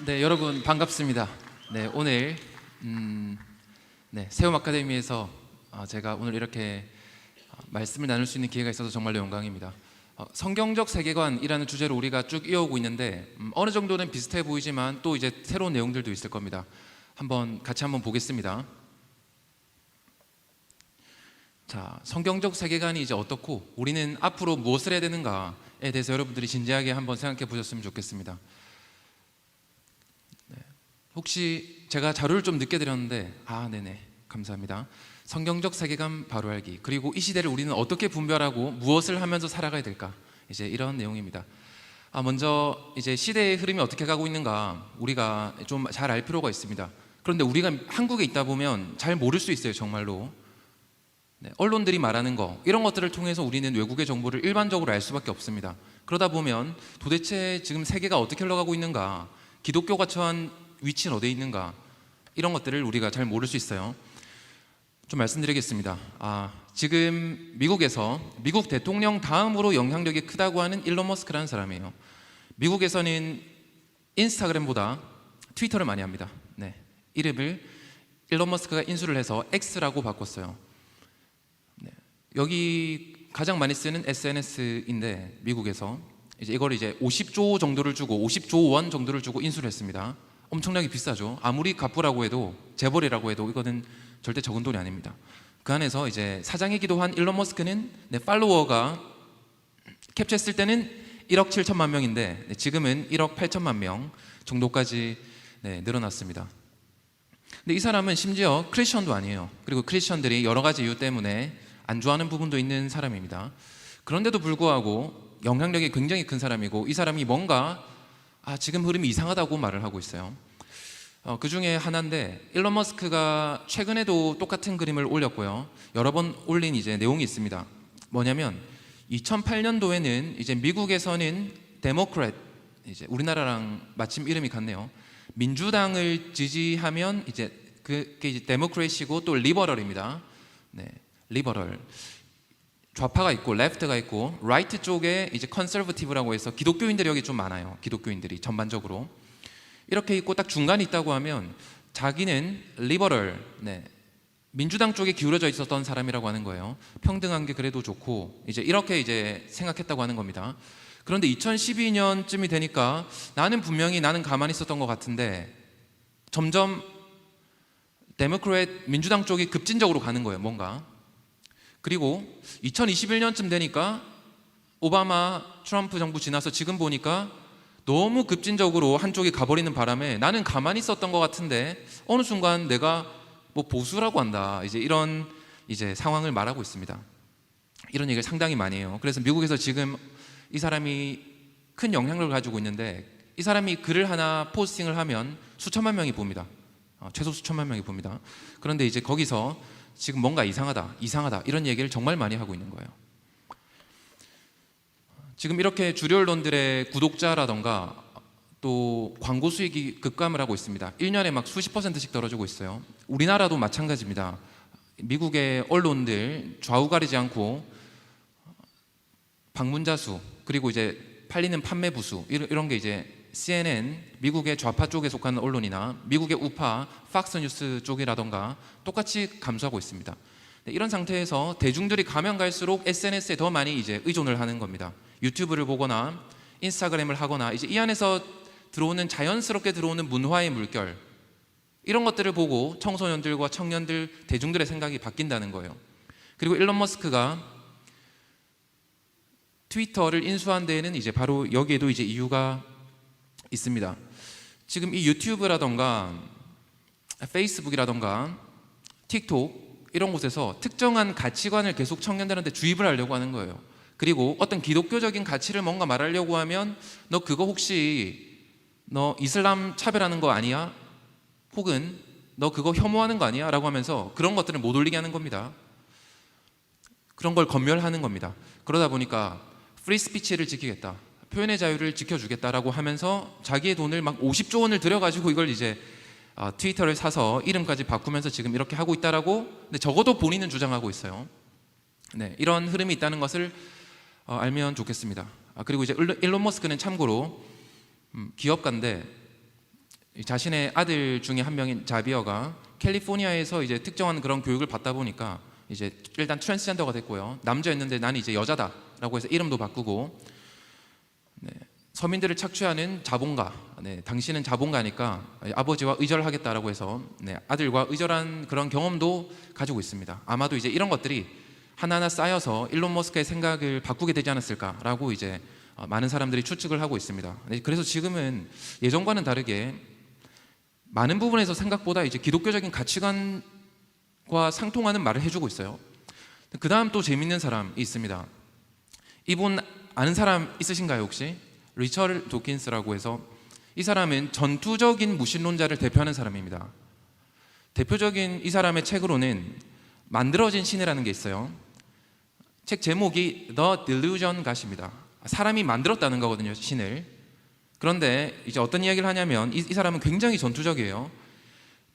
네, 여러분 반갑습니다. 네, 오늘 세움 아카데미에서 제가 오늘 이렇게 말씀을 나눌 수 있는 기회가 있어서 정말로 영광입니다. 성경적 세계관이라는 주제로 우리가 쭉 이어오고 있는데 어느 정도는 비슷해 보이지만 또 이제 새로운 내용들도 있을 겁니다. 같이 한번 보겠습니다. 자, 성경적 세계관이 이제 어떻고 우리는 앞으로 무엇을 해야 되는가에 대해서 여러분들이 진지하게 한번 생각해 보셨으면 좋겠습니다. 혹시 제가 자료를 좀 늦게 드렸는데 네네, 감사합니다. 성경적 세계관 바로 알기, 그리고 이 시대를 우리는 어떻게 분별하고 무엇을 하면서 살아가야 될까, 이제 이런 내용입니다. 먼저 이제 시대의 흐름이 어떻게 가고 있는가 우리가 좀 잘 알 필요가 있습니다. 그런데 우리가 한국에 있다 보면 잘 모를 수 있어요, 정말로. 언론들이 말하는 거, 이런 것들을 통해서 우리는 외국의 정보를 일반적으로 알 수밖에 없습니다. 그러다 보면 도대체 지금 세계가 어떻게 흘러가고 있는가, 기독교가 처한 위치는 어디에 있는가, 이런 것들을 우리가 잘 모를 수 있어요. 좀 말씀드리겠습니다. 지금 미국에서 미국 대통령 다음으로 영향력이 크다고 하는 일론 머스크라는 사람이에요. 미국에서는 인스타그램보다 트위터를 많이 합니다. 이름을 일론 머스크가 인수를 해서 X라고 바꿨어요. 여기 가장 많이 쓰는 SNS인데 미국에서 이걸 이제 50조 정도를 주고 50조 원 정도를 주고 인수를 했습니다. 엄청나게 비싸죠. 아무리 갚으라고 해도, 재벌이라고 해도 이거는 절대 적은 돈이 아닙니다. 그 안에서 이제 사장이기도 한 일론 머스크는 팔로워가 캡처했을 때는 1억 7천만 명인데 지금은 1억 8천만 명 정도까지 늘어났습니다. 근데 이 사람은 심지어 크리스천도 아니에요. 그리고 크리스천들이 여러 가지 이유 때문에 안 좋아하는 부분도 있는 사람입니다. 그런데도 불구하고 영향력이 굉장히 큰 사람이고, 이 사람이 뭔가 지금 흐름이 이상하다고 말을 하고 있어요. 그 중에 하나인데, 일론 머스크가 최근에도 똑같은 그림을 올렸고요, 여러 번 올린 이제 내용이 있습니다. 뭐냐면 2008년도에는 이제 미국에서는 데모크렛, 이제 우리나라랑 마침 이름이 같네요. 민주당을 지지하면 이제 그게 이제 데모크래시고 또 리버럴입니다. 리버럴. 좌파가 있고 레프트가 있고, 라이트 쪽에 이제 컨서버티브라고 해서 기독교인들이 여기 좀 많아요. 기독교인들이 전반적으로 이렇게 있고, 딱 중간에 있다고 하면 자기는 리버럴, 민주당 쪽에 기울어져 있었던 사람이라고 하는 거예요. 평등한 게 그래도 좋고, 이제 이렇게 이제 생각했다고 하는 겁니다. 그런데 2012년쯤이 되니까 나는 가만히 있었던 것 같은데 점점 데모크렛, 민주당 쪽이 급진적으로 가는 거예요, 뭔가. 그리고 2021년쯤 되니까 오바마, 트럼프 정부 지나서 지금 보니까 너무 급진적으로 한쪽이 가버리는 바람에 나는 가만히 있었던 것 같은데 어느 순간 내가 뭐 보수라고 한다, 이제 이런 이제 상황을 말하고 있습니다. 이런 얘기를 상당히 많이 해요. 그래서 미국에서 지금 이 사람이 큰 영향력을 가지고 있는데, 이 사람이 글을 하나 포스팅을 하면 수천만 명이 봅니다. 최소 수천만 명이 봅니다. 그런데 이제 거기서 지금 뭔가 이상하다 이런 얘기를 정말 많이 하고 있는 거예요. 지금 이렇게 주류 언론들의 구독자라던가 또 광고 수익이 급감을 하고 있습니다. 1년에 막 수십 %씩 떨어지고 있어요. 우리나라도 마찬가지입니다. 미국의 언론들 좌우 가리지 않고 방문자 수, 그리고 이제 팔리는 판매 부수, 이런 게 이제 CNN, 미국의 좌파 쪽에 속하는 언론이나 미국의 우파 팍스뉴스 쪽이라던가 똑같이 감소하고 있습니다. 이런 상태에서 대중들이 가면 갈수록 SNS에 더 많이 이제 의존을 하는 겁니다. 유튜브를 보거나 인스타그램을 하거나, 이제 이 안에서 자연스럽게 들어오는 문화의 물결, 이런 것들을 보고 청소년들과 청년들, 대중들의 생각이 바뀐다는 거예요. 그리고 일론 머스크가 트위터를 인수한 데에는 이제 바로 여기에도 이제 이유가 있습니다. 지금 이 유튜브라던가 페이스북이라던가 틱톡, 이런 곳에서 특정한 가치관을 계속 청년들한테 주입을 하려고 하는 거예요. 그리고 어떤 기독교적인 가치를 뭔가 말하려고 하면 너 그거 혹시 너 이슬람 차별하는 거 아니야? 혹은 너 그거 혐오하는 거 아니야? 라고 하면서 그런 것들을 못 올리게 하는 겁니다. 그런 걸 검열하는 겁니다. 그러다 보니까 프리 스피치를 지키겠다, 표현의 자유를 지켜주겠다라고 하면서 자기의 돈을 막 50조 원을 들여가지고 이걸 이제 트위터를 사서 이름까지 바꾸면서 지금 이렇게 하고 있다라고, 근데 적어도 본인은 주장하고 있어요. 이런 흐름이 있다는 것을 알면 좋겠습니다. 그리고 이제 일론 머스크는 참고로 기업가인데 자신의 아들 중에 한 명인 자비어가 캘리포니아에서 이제 특정한 그런 교육을 받다 보니까 이제 일단 트랜스젠더가 됐고요. 남자였는데 나는 이제 여자다라고 해서 이름도 바꾸고, 네, 서민들을 착취하는 자본가, 네, 당신은 자본가니까 아버지와 의절을 하겠다라고 해서, 네, 아들과 의절한 그런 경험도 가지고 있습니다. 아마도 이제 이런 것들이 하나하나 쌓여서 일론 머스크의 생각을 바꾸게 되지 않았을까라고 이제 많은 사람들이 추측을 하고 있습니다. 네, 그래서 지금은 예전과는 다르게 많은 부분에서 생각보다 이제 기독교적인 가치관과 상통하는 말을 해주고 있어요. 그 다음 또 재밌는 사람이 있습니다. 이분 아는 사람 있으신가요 혹시? 리처드 도킨스라고 해서, 이 사람은 전투적인 무신론자를 대표하는 사람입니다. 대표적인 이 사람의 책으로는 만들어진 신이라는 게 있어요. 책 제목이 The Delusion God입니다. 사람이 만들었다는 거거든요, 신을. 그런데 이제 어떤 이야기를 하냐면 이 사람은 굉장히 전투적이에요.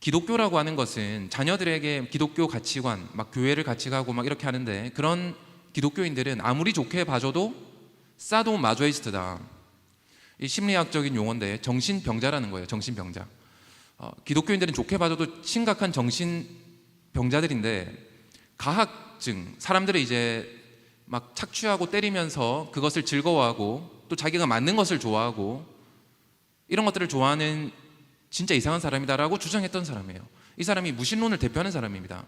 기독교라고 하는 것은 자녀들에게 기독교 가치관, 막 교회를 같이 가고 막 이렇게 하는데, 그런 기독교인들은 아무리 좋게 봐줘도 사도 마조이스트다. 이 심리학적인 용어인데 정신병자라는 거예요. 정신병자. 기독교인들은 좋게 봐줘도 심각한 정신병자들인데, 가학증, 사람들이 이제 막 착취하고 때리면서 그것을 즐거워하고 또 자기가 맞는 것을 좋아하고 이런 것들을 좋아하는 진짜 이상한 사람이다라고 주장했던 사람이에요. 이 사람이 무신론을 대표하는 사람입니다.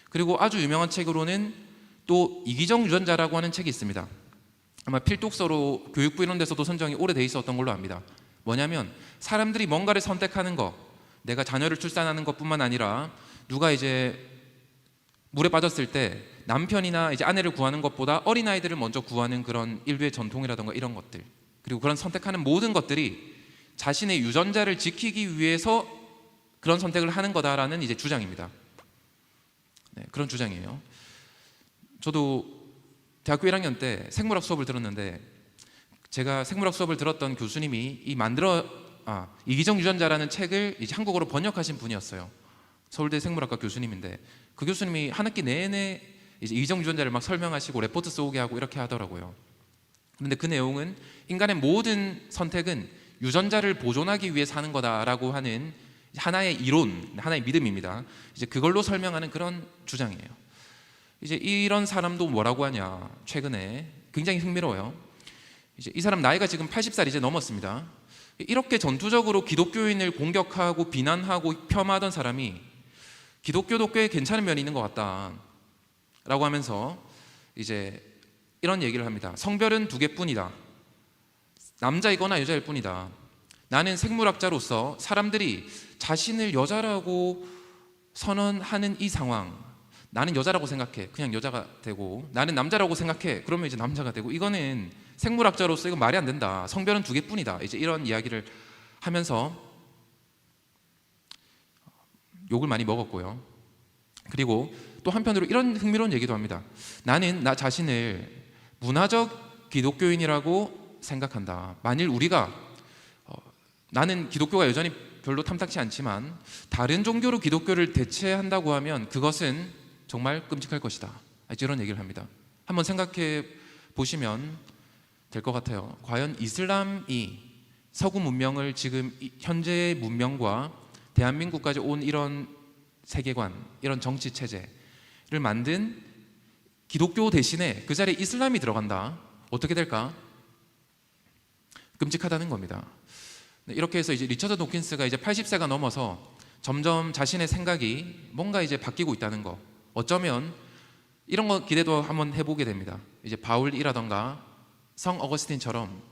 그리고 아주 유명한 책으로는 또 이기적 유전자라고 하는 책이 있습니다. 아마 필독서로 교육부 이런 데서도 선정이 오래돼 있었던 걸로 압니다. 뭐냐면 사람들이 뭔가를 선택하는 거, 내가 자녀를 출산하는 것뿐만 아니라 누가 이제 물에 빠졌을 때 남편이나 이제 아내를 구하는 것보다 어린아이들을 먼저 구하는 그런 인류의 전통이라던가 이런 것들, 그리고 그런 선택하는 모든 것들이 자신의 유전자를 지키기 위해서 그런 선택을 하는 거다라는 이제 주장입니다. 네, 그런 주장이에요. 저도 대학교 1학년 때 생물학 수업을 들었는데, 제가 생물학 수업을 들었던 교수님이 이기적 유전자라는 책을 이제 한국어로 번역하신 분이었어요. 서울대 생물학과 교수님인데, 그 교수님이 한 학기 내내 이제 이기적 유전자를 막 설명하시고 레포트 써오게 하고 이렇게 하더라고요. 그런데 그 내용은 인간의 모든 선택은 유전자를 보존하기 위해 사는 거다라고 하는 하나의 이론, 하나의 믿음입니다. 이제 그걸로 설명하는 그런 주장이에요. 이제 이런 사람도 뭐라고 하냐, 최근에 굉장히 흥미로워요. 이제 이 사람 나이가 지금 80살 이제 넘었습니다. 이렇게 전투적으로 기독교인을 공격하고 비난하고 폄하하던 사람이 기독교도 꽤 괜찮은 면이 있는 것 같다라고 하면서 이제 이런 얘기를 합니다. 성별은 두 개뿐이다. 남자이거나 여자일 뿐이다. 나는 생물학자로서 사람들이 자신을 여자라고 선언하는 이 상황, 나는 여자라고 생각해, 그냥 여자가 되고, 나는 남자라고 생각해, 그러면 이제 남자가 되고, 이거는 생물학자로서 이건 말이 안 된다. 성별은 두 개뿐이다. 이제 이런 이야기를 하면서 욕을 많이 먹었고요. 그리고 또 한편으로 이런 흥미로운 얘기도 합니다. 나는 나 자신을 문화적 기독교인이라고 생각한다. 만일 우리가 나는 기독교가 여전히 별로 탐탁치 않지만 다른 종교로 기독교를 대체한다고 하면 그것은 정말 끔찍할 것이다. 이런 얘기를 합니다. 한번 생각해 보시면 될 것 같아요. 과연 이슬람이 서구 문명을 지금 현재의 문명과 대한민국까지 온 이런 세계관, 이런 정치 체제를 만든 기독교 대신에 그 자리에 이슬람이 들어간다. 어떻게 될까? 끔찍하다는 겁니다. 이렇게 해서 이제 리처드 도킨스가 이제 80세가 넘어서 점점 자신의 생각이 뭔가 이제 바뀌고 있다는 거. 어쩌면 이런 거 기대도 한번 해보게 됩니다. 이제 바울이라던가 성 어거스틴처럼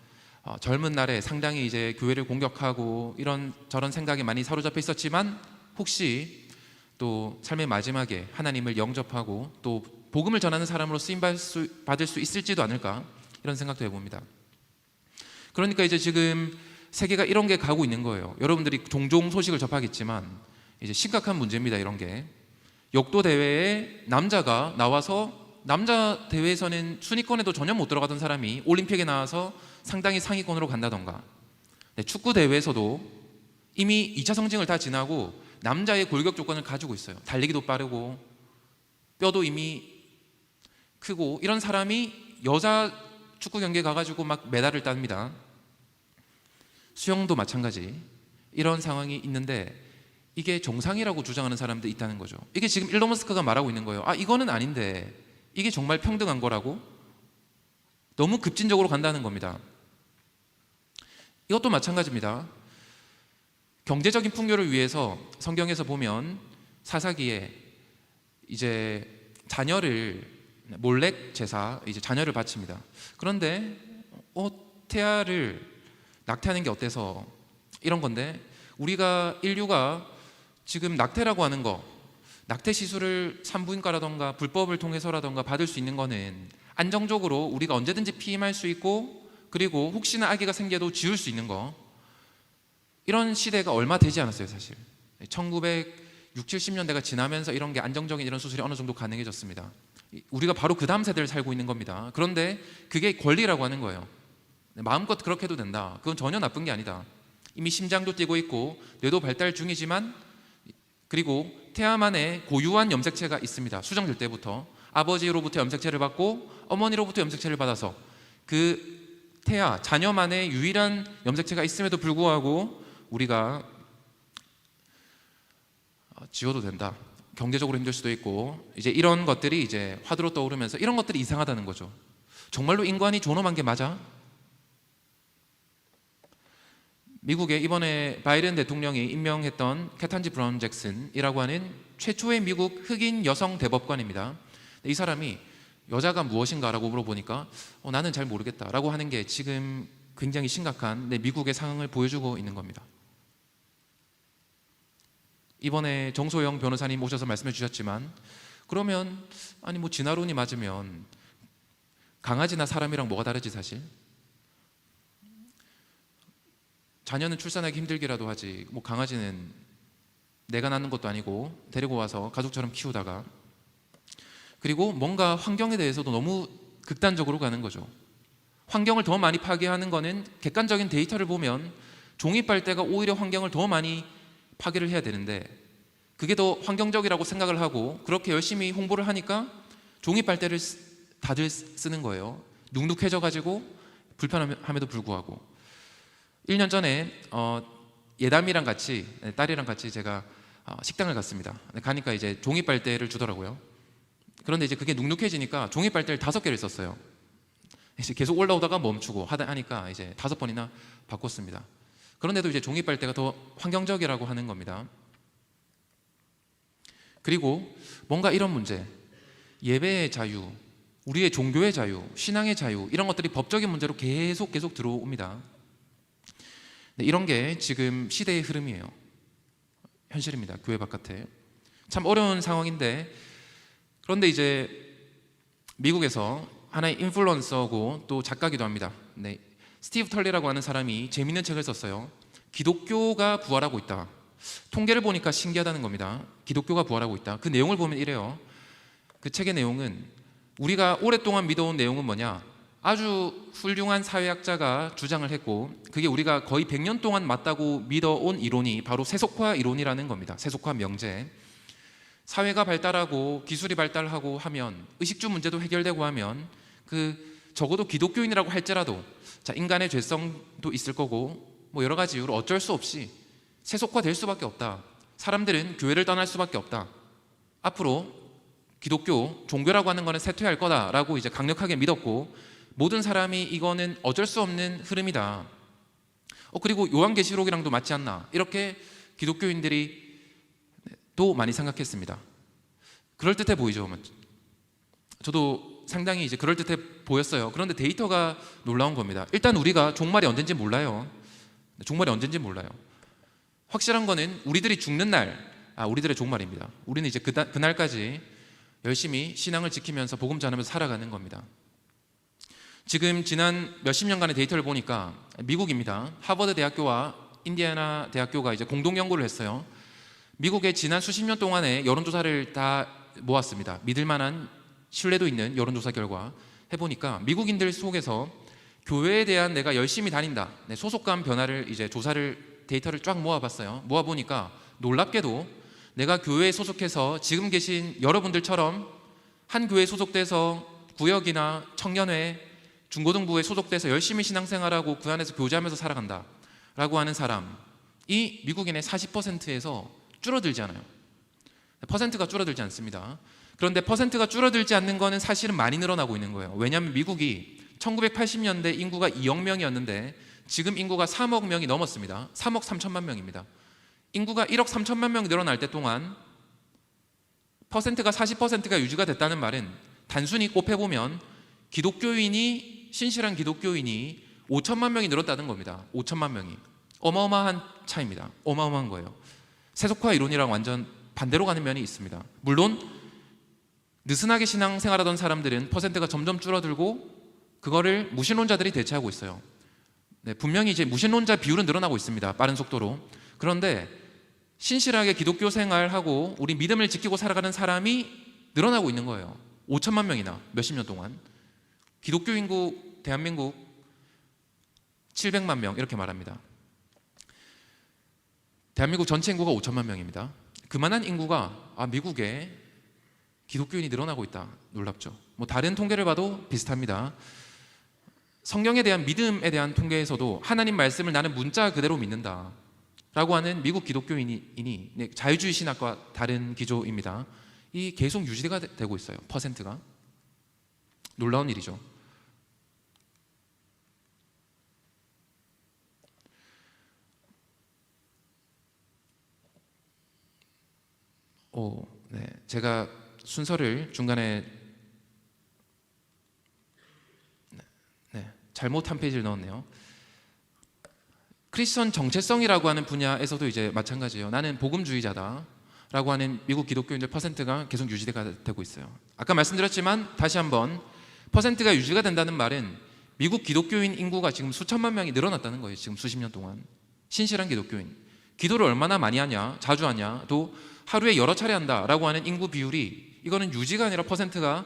젊은 날에 상당히 이제 교회를 공격하고 이런 저런 생각에 많이 사로잡혀 있었지만 혹시 또 삶의 마지막에 하나님을 영접하고 또 복음을 전하는 사람으로 쓰임 받을 수 있을지도 않을까, 이런 생각도 해봅니다. 그러니까 이제 지금 세계가 이런 게 가고 있는 거예요. 여러분들이 종종 소식을 접하겠지만 이제 심각한 문제입니다. 이런 게 역도 대회에 남자가 나와서, 남자 대회에서는 순위권에도 전혀 못 들어가던 사람이 올림픽에 나와서 상당히 상위권으로 간다던가, 축구 대회에서도 이미 2차 성징을 다 지나고 남자의 골격 조건을 가지고 있어요. 달리기도 빠르고 뼈도 이미 크고, 이런 사람이 여자 축구 경기에 가가지고 막 메달을 땁니다. 수영도 마찬가지. 이런 상황이 있는데 이게 정상이라고 주장하는 사람들이 있다는 거죠. 이게 지금 일론 머스크가 말하고 있는 거예요. 이거는 아닌데 이게 정말 평등한 거라고? 너무 급진적으로 간다는 겁니다. 이것도 마찬가지입니다. 경제적인 풍요를 위해서 성경에서 보면 사사기에 이제 자녀를 몰렉 제사 이제 자녀를 바칩니다. 그런데 태아를 낙태하는 게 어때서 이런 건데 우리가 인류가 지금 낙태라고 하는 거 낙태 시술을 산부인과라던가 불법을 통해서라던가 받을 수 있는 거는 안정적으로 우리가 언제든지 피임할 수 있고 그리고 혹시나 아기가 생겨도 지울 수 있는 거 이런 시대가 얼마 되지 않았어요. 사실 1960, 70년대가 지나면서 이런 게 안정적인 이런 수술이 어느 정도 가능해졌습니다. 우리가 바로 그 다음 세대를 살고 있는 겁니다. 그런데 그게 권리라고 하는 거예요. 마음껏 그렇게 해도 된다. 그건 전혀 나쁜 게 아니다. 이미 심장도 뛰고 있고 뇌도 발달 중이지만 그리고 태아만에 고유한 염색체가 있습니다. 수정될 때부터 아버지로부터 염색체를 받고 어머니로부터 염색체를 받아서 그 태아, 자녀만의 유일한 염색체가 있음에도 불구하고 우리가 지워도 된다. 경제적으로 힘들 수도 있고 이제 이런 것들이 이제 화두로 떠오르면서 이런 것들이 이상하다는 거죠. 정말로 인간이 존엄한 게 맞아? 미국에 이번에 바이든 대통령이 임명했던 케탄지 브라운 잭슨이라고 하는 최초의 미국 흑인 여성 대법관입니다. 이 사람이 여자가 무엇인가라고 물어보니까 나는 잘 모르겠다라고 하는 게 지금 굉장히 심각한 미국의 상황을 보여주고 있는 겁니다. 이번에 정소영 변호사님 오셔서 말씀해 주셨지만 그러면 뭐 진화론이 맞으면 강아지나 사람이랑 뭐가 다르지 사실? 자녀는 출산하기 힘들기라도 하지 뭐 강아지는 내가 낳는 것도 아니고 데리고 와서 가족처럼 키우다가 그리고 뭔가 환경에 대해서도 너무 극단적으로 가는 거죠. 환경을 더 많이 파괴하는 거는 객관적인 데이터를 보면 종이 빨대가 오히려 환경을 더 많이 파괴를 해야 되는데 그게 더 환경적이라고 생각을 하고 그렇게 열심히 홍보를 하니까 종이 빨대를 다들 쓰는 거예요. 눅눅해져 가지고 불편함에도 불구하고 1년 전에 예담이랑 같이 딸이랑 같이 제가 식당을 갔습니다. 가니까 이제 종이 빨대를 주더라고요. 그런데 이제 그게 눅눅해지니까 종이 빨대를 5개를 썼어요. 이제 계속 올라오다가 멈추고 하니까 이제 5번이나 바꿨습니다. 그런데도 이제 종이 빨대가 더 환경적이라고 하는 겁니다. 그리고 뭔가 이런 문제, 예배의 자유, 우리의 종교의 자유, 신앙의 자유 이런 것들이 법적인 문제로 계속 들어옵니다. 이런 게 지금 시대의 흐름이에요. 현실입니다. 교회 바깥에 참 어려운 상황인데 그런데 이제 미국에서 하나의 인플루언서고 또 작가기도 합니다. 스티브 털리라고 하는 사람이 재밌는 책을 썼어요. 기독교가 부활하고 있다. 통계를 보니까 신기하다는 겁니다. 기독교가 부활하고 있다. 그 내용을 보면 이래요. 그 책의 내용은 우리가 오랫동안 믿어온 내용은 뭐냐? 아주 훌륭한 사회학자가 주장을 했고 그게 우리가 거의 100년 동안 맞다고 믿어온 이론이 바로 세속화 이론이라는 겁니다. 세속화 명제. 사회가 발달하고 기술이 발달하고 하면 의식주 문제도 해결되고 하면 적어도 기독교인이라고 할지라도 인간의 죄성도 있을 거고 뭐 여러 가지 이유로 어쩔 수 없이 세속화될 수밖에 없다. 사람들은 교회를 떠날 수밖에 없다. 앞으로 기독교 종교라고 하는 거는 쇠퇴할 거다라고 이제 강력하게 믿었고 모든 사람이 이거는 어쩔 수 없는 흐름이다. 그리고 요한계시록이랑도 맞지 않나 이렇게 기독교인들이 또 많이 생각했습니다. 그럴듯해 보이죠. 저도 상당히 이제 그럴듯해 보였어요. 그런데 데이터가 놀라운 겁니다. 일단 우리가 종말이 언젠지 몰라요. 종말이 언젠지 몰라요. 확실한 거는 우리들이 죽는 날, 우리들의 종말입니다. 우리는 이제 그날까지 열심히 신앙을 지키면서 복음 전하면서 살아가는 겁니다. 지금 지난 몇십 년간의 데이터를 보니까 미국입니다. 하버드 대학교와 인디애나 대학교가 이제 공동 연구를 했어요. 미국의 지난 수십 년 동안의 여론조사를 다 모았습니다. 믿을 만한 신뢰도 있는 여론조사 결과 해보니까 미국인들 속에서 교회에 대한 내가 열심히 다닌다, 소속감 변화를 이제 데이터를 쫙 모아봤어요. 모아보니까 놀랍게도 내가 교회에 소속해서 지금 계신 여러분들처럼 한 교회에 소속돼서 구역이나 청년회, 중고등부에 소속돼서 열심히 신앙생활하고 그 안에서 교제하면서 살아간다 라고 하는 사람 이 미국인의 40%에서 줄어들지 않아요. 퍼센트가 줄어들지 않습니다. 그런데 퍼센트가 줄어들지 않는 거는 사실은 많이 늘어나고 있는 거예요. 왜냐하면 미국이 1980년대 인구가 2억 명이었는데 지금 인구가 3억 명이 넘었습니다. 3억 3천만 명입니다. 인구가 1억 3천만 명이 늘어날 때 동안 퍼센트가 40%가 유지가 됐다는 말은 단순히 곱해보면 기독교인이, 신실한 기독교인이 5천만 명이 늘었다는 겁니다. 5천만 명이. 어마어마한 차이입니다. 어마어마한 거예요. 세속화 이론이랑 완전 반대로 가는 면이 있습니다. 물론 느슨하게 신앙생활하던 사람들은 퍼센트가 점점 줄어들고 그거를 무신론자들이 대체하고 있어요. 네, 분명히 이제 무신론자 비율은 늘어나고 있습니다. 빠른 속도로. 그런데 신실하게 기독교 생활하고 우리 믿음을 지키고 살아가는 사람이 늘어나고 있는 거예요. 5천만 명이나 몇십 년 동안. 기독교 인구 대한민국 700만 명 이렇게 말합니다. 대한민국 전체 인구가 5천만 명입니다. 그만한 인구가 미국에 기독교인이 늘어나고 있다. 놀랍죠. 뭐 다른 통계를 봐도 비슷합니다. 성경에 대한 믿음에 대한 통계에서도 하나님 말씀을 나는 문자 그대로 믿는다 라고 하는 미국 기독교인이 자유주의 신학과 다른 기조입니다. 이 계속 유지가 되고 있어요. 퍼센트가. 놀라운 일이죠. 네. 제가 순서를 중간에 잘못 한 페이지를 넣었네요. 크리스천 정체성이라고 하는 분야에서도 이제 마찬가지예요. 나는 복음주의자다 라고 하는 미국 기독교인들 퍼센트가 계속 유지가 되고 있어요. 아까 말씀드렸지만 다시 한번 퍼센트가 유지가 된다는 말은 미국 기독교인 인구가 지금 수천만 명이 늘어났다는 거예요. 지금 수십 년 동안. 신실한 기독교인. 기도를 얼마나 많이 하냐, 자주 하냐, 또 하루에 여러 차례 한다라고 하는 인구 비율이 이거는 유지가 아니라 퍼센트가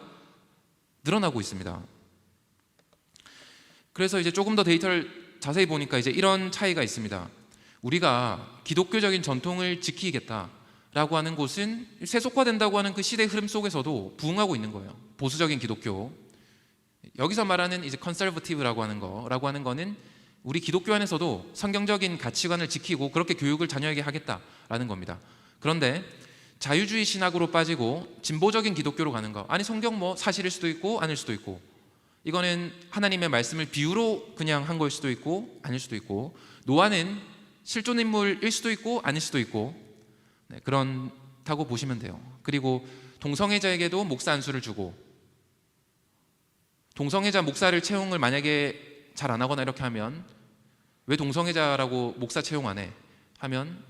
늘어나고 있습니다. 그래서 이제 조금 더 데이터를 자세히 보니까 이제 이런 차이가 있습니다. 우리가 기독교적인 전통을 지키겠다라고 하는 곳은 세속화된다고 하는 그 시대 흐름 속에서도 부응하고 있는 거예요. 보수적인 기독교. 여기서 말하는 이제 컨서버티브라고 하는 거는 우리 기독교 안에서도 성경적인 가치관을 지키고 그렇게 교육을 자녀에게 하겠다라는 겁니다. 그런데 자유주의 신학으로 빠지고 진보적인 기독교로 가는 거, 아니 성경 뭐 사실일 수도 있고 아닐 수도 있고, 이거는 하나님의 말씀을 비유로 그냥 한 거일 수도 있고 아닐 수도 있고, 노아는 실존 인물일 수도 있고 아닐 수도 있고, 그렇다고 보시면 돼요. 그리고 동성애자에게도 목사 안수를 주고, 동성애자 목사를 채용을 만약에 잘 안 하거나 이렇게 하면 왜 동성애자라고 목사 채용 안 해? 하면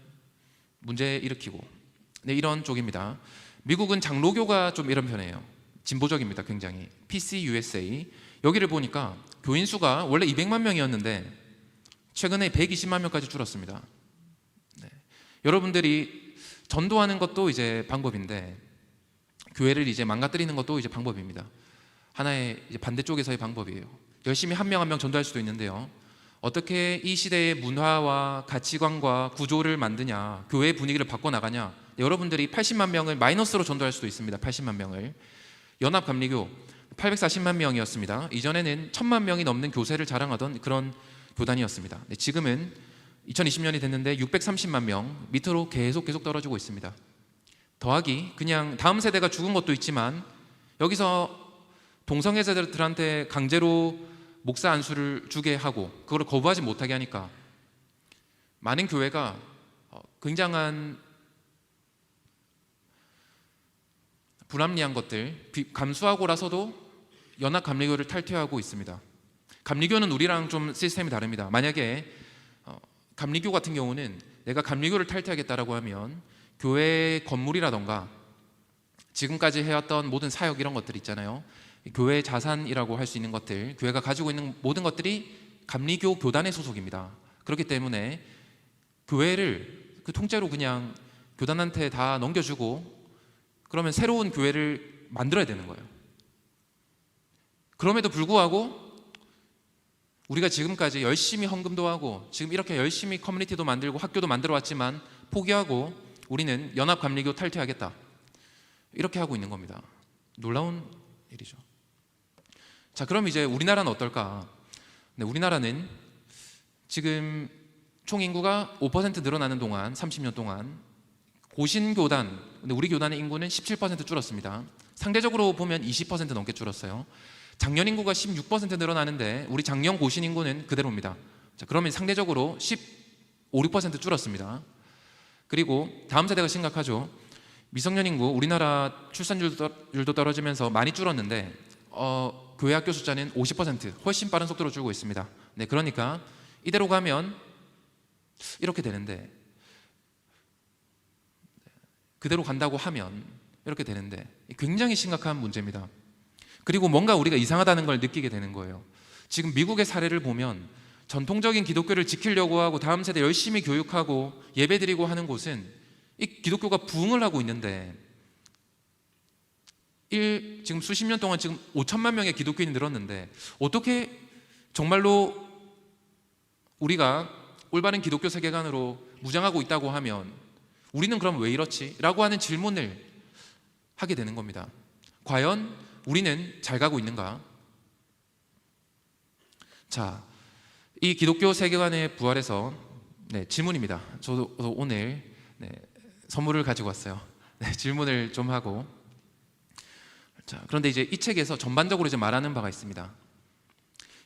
문제 일으키고, 이런 쪽입니다. 미국은 장로교가 좀 이런 편이에요. 진보적입니다. 굉장히. PCUSA. 여기를 보니까 교인 수가 원래 200만 명이었는데 최근에 120만 명까지 줄었습니다. 여러분들이 전도하는 것도 이제 방법인데 교회를 이제 망가뜨리는 것도 이제 방법입니다. 하나의 이제 반대쪽에서의 방법이에요. 열심히 한 명 한 명 전도할 수도 있는데요. 어떻게 이 시대의 문화와 가치관과 구조를 만드냐, 교회의 분위기를 바꿔나가냐. 여러분들이 80만 명을 마이너스로 전도할 수도 있습니다. 80만 명을. 연합감리교 840만 명이었습니다. 이전에는 1000만 명이 넘는 교세를 자랑하던 그런 교단이었습니다. 지금은 2020년이 됐는데 630만 명 밑으로 계속 떨어지고 있습니다. 더하기 그냥 다음 세대가 죽은 것도 있지만 여기서 동성애자들한테 강제로 목사 안수를 주게 하고 그걸 거부하지 못하게 하니까 많은 교회가 굉장한 불합리한 것들 감수하고라서도 연합감리교를 탈퇴하고 있습니다. 감리교는 우리랑 좀 시스템이 다릅니다. 만약에 감리교 같은 경우는 내가 감리교를 탈퇴하겠다라고 하면 교회 건물이라던가 지금까지 해왔던 모든 사역 이런 것들 있잖아요. 교회 자산이라고 할 수 있는 것들, 교회가 가지고 있는 모든 것들이 감리교 교단의 소속입니다. 그렇기 때문에 교회를 그 통째로 그냥 교단한테 다 넘겨주고 그러면 새로운 교회를 만들어야 되는 거예요. 그럼에도 불구하고 우리가 지금까지 열심히 헌금도 하고 지금 이렇게 열심히 커뮤니티도 만들고 학교도 만들어 왔지만 포기하고 우리는 연합감리교 탈퇴하겠다 이렇게 하고 있는 겁니다. 놀라운 일이죠. 자, 그럼 이제 우리나라는 어떨까? 우리나라는 지금 총 인구가 5% 늘어나는 동안 30년 동안 고신교단, 근데 우리 교단의 인구는 17% 줄었습니다. 상대적으로 보면 20% 넘게 줄었어요. 장년 인구가 16% 늘어나는데 우리 장년 고신 인구는 그대로입니다. 자, 그러면 상대적으로 15, 6% 줄었습니다. 그리고 다음 세대가 심각하죠. 미성년 인구, 우리나라 출산율도 떨어지면서 많이 줄었는데 교회 학교 숫자는 50% 훨씬 빠른 속도로 줄고 있습니다. 네, 그러니까 이대로 가면 이렇게 되는데, 그대로 간다고 하면 이렇게 되는데 굉장히 심각한 문제입니다. 그리고 뭔가 우리가 이상하다는 걸 느끼게 되는 거예요. 지금 미국의 사례를 보면 전통적인 기독교를 지키려고 하고 다음 세대 열심히 교육하고 예배드리고 하는 곳은 이 기독교가 부흥을 하고 있는데 지금 수십 년 동안 지금 5천만 명의 기독교인이 늘었는데 어떻게 정말로 우리가 올바른 기독교 세계관으로 무장하고 있다고 하면 우리는 그럼 왜 이렇지? 라고 하는 질문을 하게 되는 겁니다. 과연 우리는 잘 가고 있는가? 자, 이 기독교 세계관의 부활에서 질문입니다. 저도 오늘 선물을 가지고 왔어요. 질문을 좀 하고. 자, 그런데 이제 이 책에서 전반적으로 이제 말하는 바가 있습니다.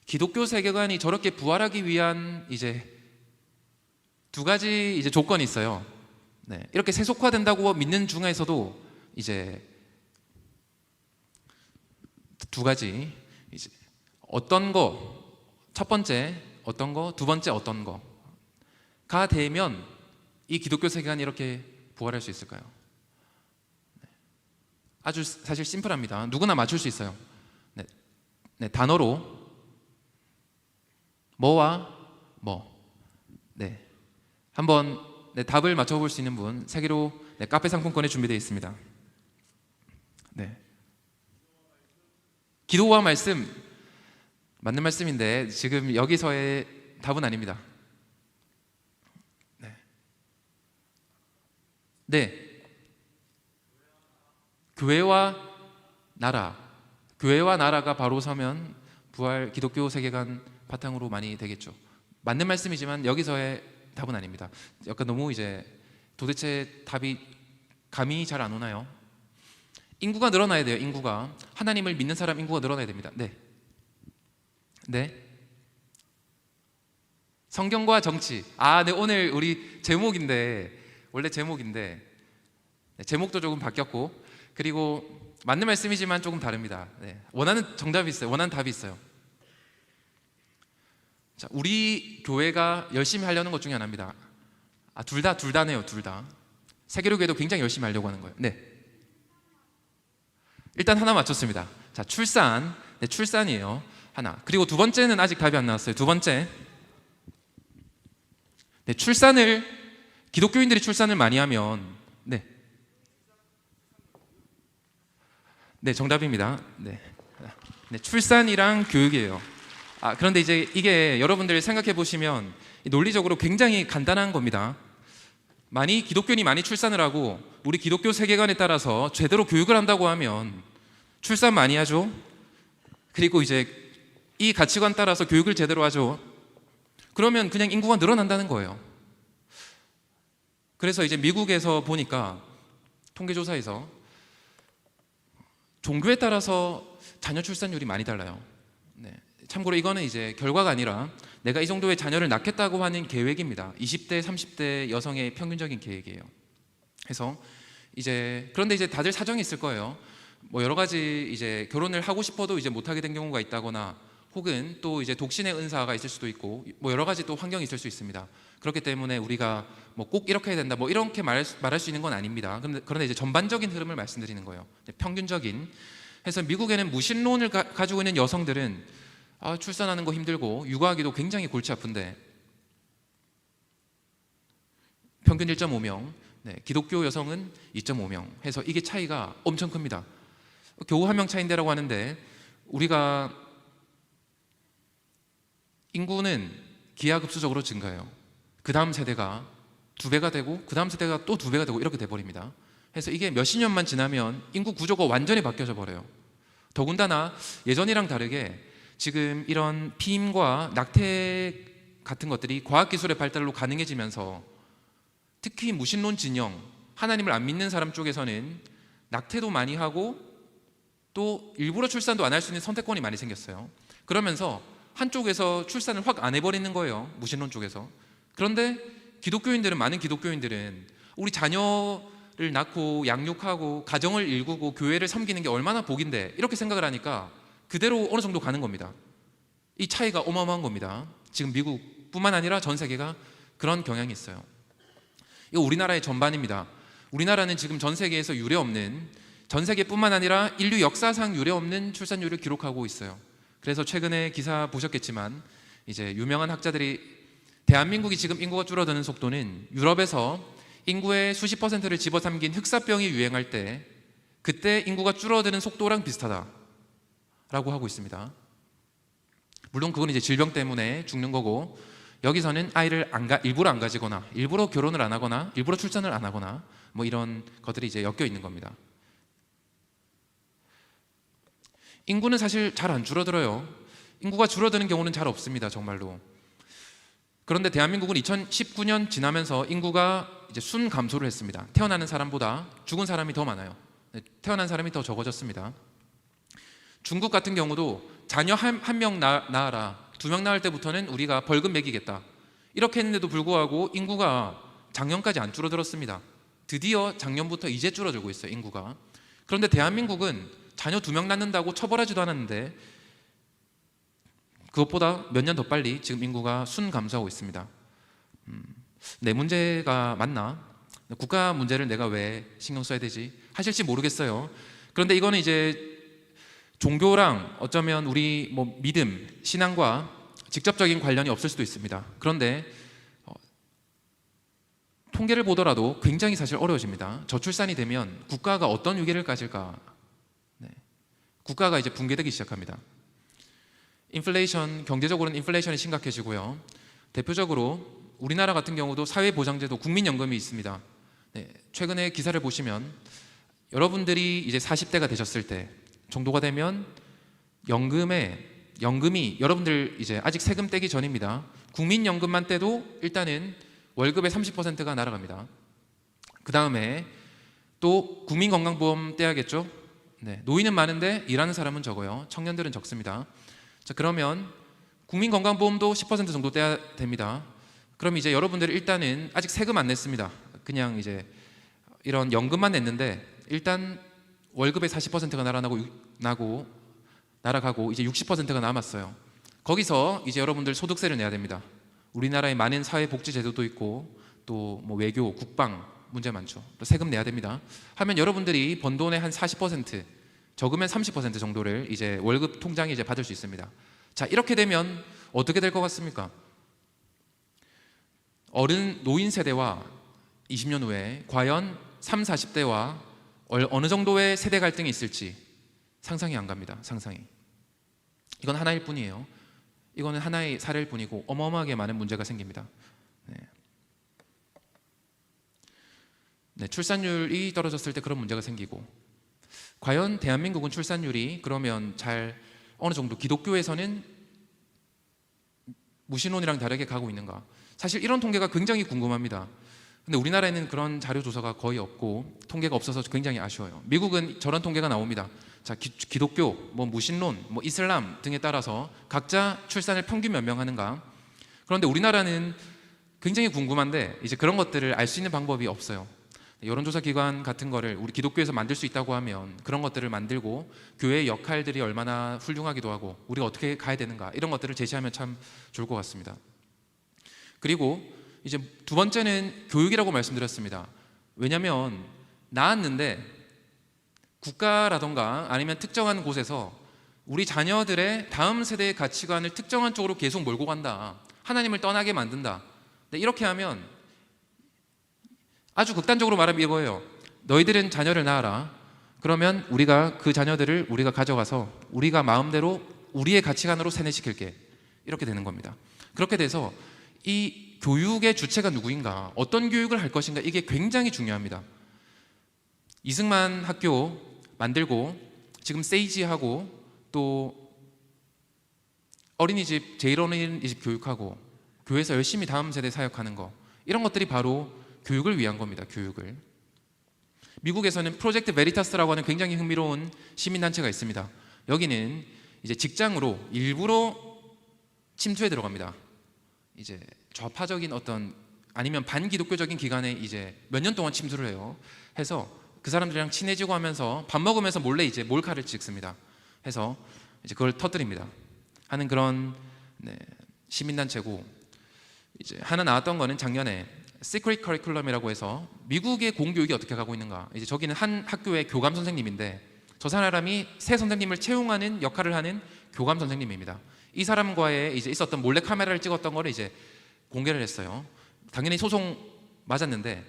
기독교 세계관이 저렇게 부활하기 위한 이제 두 가지 이제 조건이 있어요. 이렇게 세속화된다고 믿는 중에서도 이제 두 가지, 이제 어떤 거, 첫 번째 어떤 거, 두 번째 어떤 거가 되면 이 기독교 세계관이 이렇게 부활할 수 있을까요? 아주 사실 심플합니다. 누구나 맞출 수 있어요. 단어로 뭐와 뭐. 한번 답을 맞춰볼 수 있는 분, 세계로 카페 상품권이 준비되어 있습니다. 기도와 말씀, 맞는 말씀인데 지금 여기서의 답은 아닙니다. 교회와 나라, 교회와 나라가 바로 서면 부활 기독교 세계관 바탕으로 많이 되겠죠. 맞는 말씀이지만 여기서의 답은 아닙니다. 약간 너무 이제 도대체 답이 감이 잘 안 오나요? 인구가 늘어나야 돼요. 인구가, 하나님을 믿는 사람 인구가 늘어나야 됩니다. 성경과 정치. 오늘 우리 제목인데, 원래 제목인데 제목도 조금 바뀌었고, 그리고 맞는 말씀이지만 조금 다릅니다. 원하는 정답이 있어요. 원하는 답이 있어요. 자, 우리 교회가 열심히 하려는 것 중에 하나입니다. 둘 다네요. 둘 다. 세계로교회도 굉장히 열심히 하려고 하는 거예요. 일단 하나 맞췄습니다. 자, 출산. 출산이에요. 하나. 그리고 두 번째는 아직 답이 안 나왔어요. 두 번째. 기독교인들이 출산을 많이 하면 정답입니다. 출산이랑 교육이에요. 그런데 이제 이게 여러분들 생각해 보시면 논리적으로 굉장히 간단한 겁니다. 기독교인이 많이 출산을 하고 우리 기독교 세계관에 따라서 제대로 교육을 한다고 하면 출산 많이 하죠. 그리고 이제 이 가치관 따라서 교육을 제대로 하죠. 그러면 그냥 인구가 늘어난다는 거예요. 그래서 이제 미국에서 보니까 통계조사에서 종교에 따라서 자녀 출산율이 많이 달라요. 참고로 이거는 이제 결과가 아니라 내가 이 정도의 자녀를 낳겠다고 하는 계획입니다. 20대, 30대 여성의 평균적인 계획이에요. 그래서 그런데 이제 다들 사정이 있을 거예요. 뭐 여러 가지 이제 결혼을 하고 싶어도 이제 못하게 된 경우가 있다거나, 혹은 또 이제 독신의 은사가 있을 수도 있고, 뭐 여러 가지 또 환경이 있을 수 있습니다. 그렇기 때문에 우리가 뭐 꼭 이렇게 해야 된다, 뭐 이렇게 말할 수 있는 건 아닙니다. 그런데 이제 전반적인 흐름을 말씀드리는 거예요. 평균적인. 그래서 미국에는 무신론을 가지고 있는 여성들은 출산하는 거 힘들고 육아하기도 굉장히 골치 아픈데 평균 1.5명, 기독교 여성은 2.5명 해서 이게 차이가 엄청 큽니다. 겨우 한 명 차인데라고 하는데, 우리가 인구는 기하급수적으로 증가해요. 그 다음 세대가 2배가 되고 그 다음 세대가 또 2배가 되고 이렇게 돼버립니다. 그래서 이게 몇십 년만 지나면 인구 구조가 완전히 바뀌어져 버려요. 더군다나 예전이랑 다르게 지금 이런 피임과 낙태 같은 것들이 과학기술의 발달로 가능해지면서 특히 무신론 진영, 하나님을 안 믿는 사람 쪽에서는 낙태도 많이 하고 또 일부러 출산도 안 할 수 있는 선택권이 많이 생겼어요. 그러면서 한쪽에서 출산을 확 안 해버리는 거예요. 무신론 쪽에서. 그런데 기독교인들은, 많은 기독교인들은 우리 자녀를 낳고 양육하고 가정을 일구고 교회를 섬기는 게 얼마나 복인데 이렇게 생각을 하니까 그대로 어느 정도 가는 겁니다. 이 차이가 어마어마한 겁니다. 지금 미국뿐만 아니라 전 세계가 그런 경향이 있어요. 이거 우리나라의 전반입니다. 우리나라는 지금 전 세계에서 유례없는, 전 세계뿐만 아니라 인류 역사상 유례없는 출산율을 기록하고 있어요. 그래서 최근에 기사 보셨겠지만 이제 유명한 학자들이 대한민국이 지금 인구가 줄어드는 속도는 유럽에서 인구의 수십 %를 집어삼킨 흑사병이 유행할 때 그때 인구가 줄어드는 속도랑 비슷하다라고 하고 있습니다. 물론 그건 이제 질병 때문에 죽는 거고, 여기서는 아이를 일부러 안 가지거나 일부러 결혼을 안 하거나 일부러 출산을 안 하거나 뭐 이런 것들이 이제 엮여 있는 겁니다. 인구는 사실 잘 안 줄어들어요. 인구가 줄어드는 경우는 잘 없습니다, 정말로. 그런데 대한민국은 2019년 지나면서 인구가 이제 순 감소를 했습니다. 태어나는 사람보다 죽은 사람이 더 많아요. 태어난 사람이 더 적어졌습니다. 중국 같은 경우도 자녀 한 명 낳아라, 2명 낳을 때부터는 우리가 벌금 매기겠다, 이렇게 했는데도 불구하고 인구가 작년까지 안 줄어들었습니다. 드디어 작년부터 이제 줄어들고 있어요, 인구가. 그런데 대한민국은 자녀 2명 낳는다고 처벌하지도 않았는데 그것보다 몇 년 더 빨리 지금 인구가 순 감소하고 있습니다. 내 문제가 맞나? 국가 문제를 내가 왜 신경 써야 되지? 하실지 모르겠어요. 그런데 이거는 이제 종교랑 어쩌면 우리 뭐 믿음, 신앙과 직접적인 관련이 없을 수도 있습니다. 그런데 통계를 보더라도 굉장히 사실 어려워집니다. 저출산이 되면 국가가 어떤 위기를 가질까? 국가가 이제 붕괴되기 시작합니다. 인플레이션, 경제적으로는 인플레이션이 심각해지고요. 대표적으로 우리나라 같은 경우도 사회보장제도, 국민연금이 있습니다. 최근에 기사를 보시면 여러분들이 이제 40대가 되셨을 때 정도가 되면 연금이 여러분들 이제 아직 세금 떼기 전입니다. 국민연금만 떼도 일단은 월급의 30%가 날아갑니다. 그 다음에 또 국민건강보험 떼야겠죠. 노인은 많은데 일하는 사람은 적어요. 청년들은 적습니다. 자, 그러면 국민건강보험도 10% 정도 떼야 됩니다. 그럼 이제 여러분들이 일단은 아직 세금 안 냈습니다. 그냥 이제 이런 연금만 냈는데 일단 월급의 40%가 날아가고 이제 60%가 남았어요. 거기서 이제 여러분들 소득세를 내야 됩니다. 우리나라에 많은 사회복지제도도 있고 또 뭐 외교, 국방 문제 많죠. 또 세금 내야 됩니다. 하면 여러분들이 번 돈의 한 40%, 적으면 30% 정도를 이제 월급 통장에 이제 받을 수 있습니다. 자, 이렇게 되면 어떻게 될 것 같습니까? 노인 세대와 20년 후에 과연 30, 40대와 어느 정도의 세대 갈등이 있을지 상상이 안 갑니다. 상상이. 이건 하나일 뿐이에요. 이거는 하나의 사례일 뿐이고 어마어마하게 많은 문제가 생깁니다. 출산율이 떨어졌을 때 그런 문제가 생기고, 과연 대한민국은 출산율이 그러면 어느 정도 기독교에서는 무신론이랑 다르게 가고 있는가? 사실 이런 통계가 굉장히 궁금합니다. 근데 우리나라에는 그런 자료 조사가 거의 없고 통계가 없어서 굉장히 아쉬워요. 미국은 저런 통계가 나옵니다. 자, 기독교, 뭐 무신론, 뭐 이슬람 등에 따라서 각자 출산을 평균 몇 명 하는가? 그런데 우리나라는 굉장히 궁금한데 이제 그런 것들을 알 수 있는 방법이 없어요. 여론조사 기관 같은 거를 우리 기독교에서 만들 수 있다고 하면 그런 것들을 만들고 교회의 역할들이 얼마나 훌륭하기도 하고 우리가 어떻게 가야 되는가, 이런 것들을 제시하면 참 좋을 것 같습니다. 그리고 이제 두 번째는 교육이라고 말씀드렸습니다. 왜냐하면 낳았는데 국가라던가 아니면 특정한 곳에서 우리 자녀들의 다음 세대의 가치관을 특정한 쪽으로 계속 몰고 간다, 하나님을 떠나게 만든다. 이렇게 하면 아주 극단적으로 말하면 이거예요. 너희들은 자녀를 낳아라. 그러면 우리가 그 자녀들을 우리가 가져가서 우리가 마음대로 우리의 가치관으로 세뇌시킬게, 이렇게 되는 겁니다. 그렇게 돼서 이 교육의 주체가 누구인가, 어떤 교육을 할 것인가, 이게 굉장히 중요합니다. 이승만 학교 만들고 지금 세이지하고 또 어린이집, 제일 어린이집 교육하고 교회에서 열심히 다음 세대 사역하는 거, 이런 것들이 바로 교육을 위한 겁니다. 교육을. 미국에서는 프로젝트 베리타스라고 하는 굉장히 흥미로운 시민단체가 있습니다. 여기는 이제 직장으로 일부러 침투해 들어갑니다. 이제 좌파적인 어떤 아니면 반기독교적인 기관에 이제 몇 년 동안 침투를 해요. 해서 그 사람들이랑 친해지고 하면서 밥 먹으면서 몰래 이제 몰카를 찍습니다. 해서 이제 그걸 터뜨립니다. 하는 그런 시민단체고, 이제 하나 나왔던 거는 작년에 시크릿 커리큘럼이라고 해서 미국의 공교육이 어떻게 가고 있는가. 이제 저기는 한 학교의 교감 선생님인데 저 사람이 새 선생님을 채용하는 역할을 하는 교감 선생님입니다. 이 사람과의 이제 있었던 몰래 카메라를 찍었던 거를 이제 공개를 했어요. 당연히 소송 맞았는데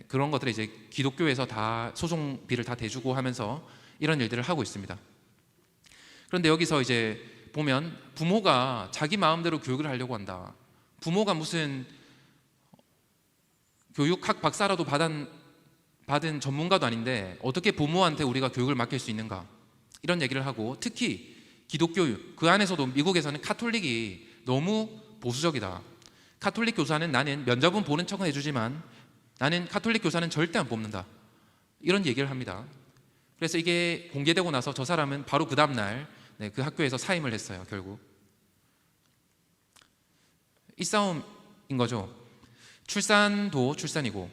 그런 것들을 이제 기독교에서 다 소송비를 다 대주고 하면서 이런 일들을 하고 있습니다. 그런데 여기서 이제 보면 부모가 자기 마음대로 교육을 하려고 한다. 부모가 무슨 교육학 박사라도 받은 전문가도 아닌데 어떻게 부모한테 우리가 교육을 맡길 수 있는가, 이런 얘기를 하고, 특히 기독교, 그 안에서도 미국에서는 카톨릭이 너무 보수적이다. 카톨릭 교사는 나는 면접은 보는 척은 해주지만 나는 카톨릭 교사는 절대 안 뽑는다, 이런 얘기를 합니다. 그래서 이게 공개되고 나서 저 사람은 바로 그 다음날 그 학교에서 사임을 했어요. 결국 이 싸움인 거죠. 출산도 출산이고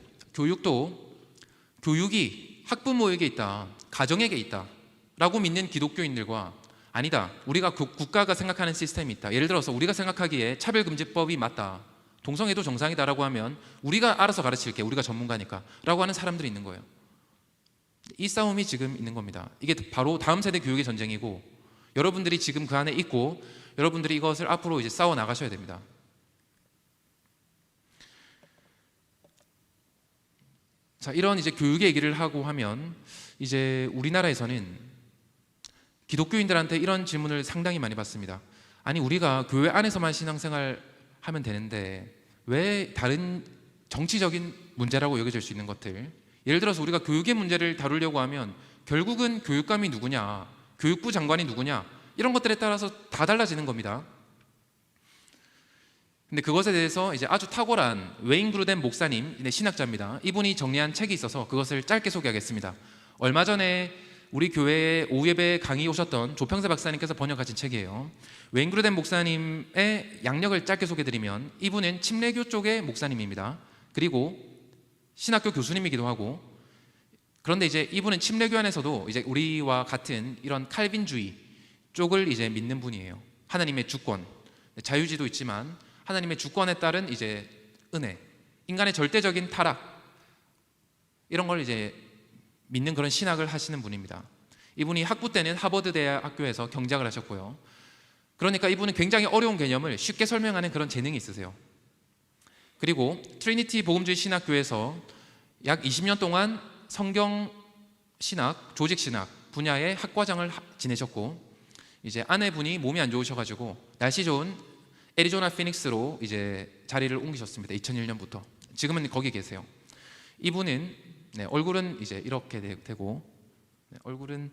교육이 학부모에게 있다, 가정에게 있다 라고 믿는 기독교인들과, 아니다, 우리가 국가가 생각하는 시스템이 있다, 예를 들어서 우리가 생각하기에 차별금지법이 맞다, 동성애도 정상이다라고 하면 우리가 알아서 가르칠게, 우리가 전문가니까 라고 하는 사람들이 있는 거예요. 이 싸움이 지금 있는 겁니다. 이게 바로 다음 세대 교육의 전쟁이고, 여러분들이 지금 그 안에 있고 여러분들이 이것을 앞으로 이제 싸워 나가셔야 됩니다. 자, 이런 이제 교육의 얘기를 하고 하면 이제 우리나라에서는 기독교인들한테 이런 질문을 상당히 많이 받습니다. 아니, 우리가 교회 안에서만 신앙생활 하면 되는데 왜 다른 정치적인 문제라고 여겨질 수 있는 것들, 예를 들어서 우리가 교육의 문제를 다루려고 하면 결국은 교육감이 누구냐, 교육부 장관이 누구냐, 이런 것들에 따라서 다 달라지는 겁니다. 근데 그것에 대해서 이제 아주 탁월한 웨인 그루덴 목사님, 신학자입니다. 이분이 정리한 책이 있어서 그것을 짧게 소개하겠습니다. 얼마 전에 우리 교회에 오후 예배 강의 오셨던 조평세 박사님께서 번역하신 책이에요. 웨인 그루덴 목사님의 양력을 짧게 소개드리면, 이분은 침례교 쪽의 목사님입니다. 그리고 신학교 교수님이기도 하고, 그런데 이제 이분은 침례교 안에서도 이제 우리와 같은 이런 칼빈주의 쪽을 이제 믿는 분이에요. 하나님의 주권, 자유지도 있지만 하나님의 주권에 따른 이제 은혜, 인간의 절대적인 타락, 이런 걸 이제 믿는 그런 신학을 하시는 분입니다. 이분이 학부 때는 하버드 대학교에서 경작을 하셨고요. 그러니까 이분은 굉장히 어려운 개념을 쉽게 설명하는 그런 재능이 있으세요. 그리고 트리니티 복음주의 신학교에서 약 20년 동안 성경 신학, 조직 신학 분야의 학과장을 지내셨고, 이제 아내분이 몸이 안 좋으셔가지고 날씨 좋은 애리조나 피닉스로 이제 자리를 옮기셨습니다. 2001년부터 지금은 거기 계세요. 이분은 얼굴은 이제 이렇게 되고, 얼굴은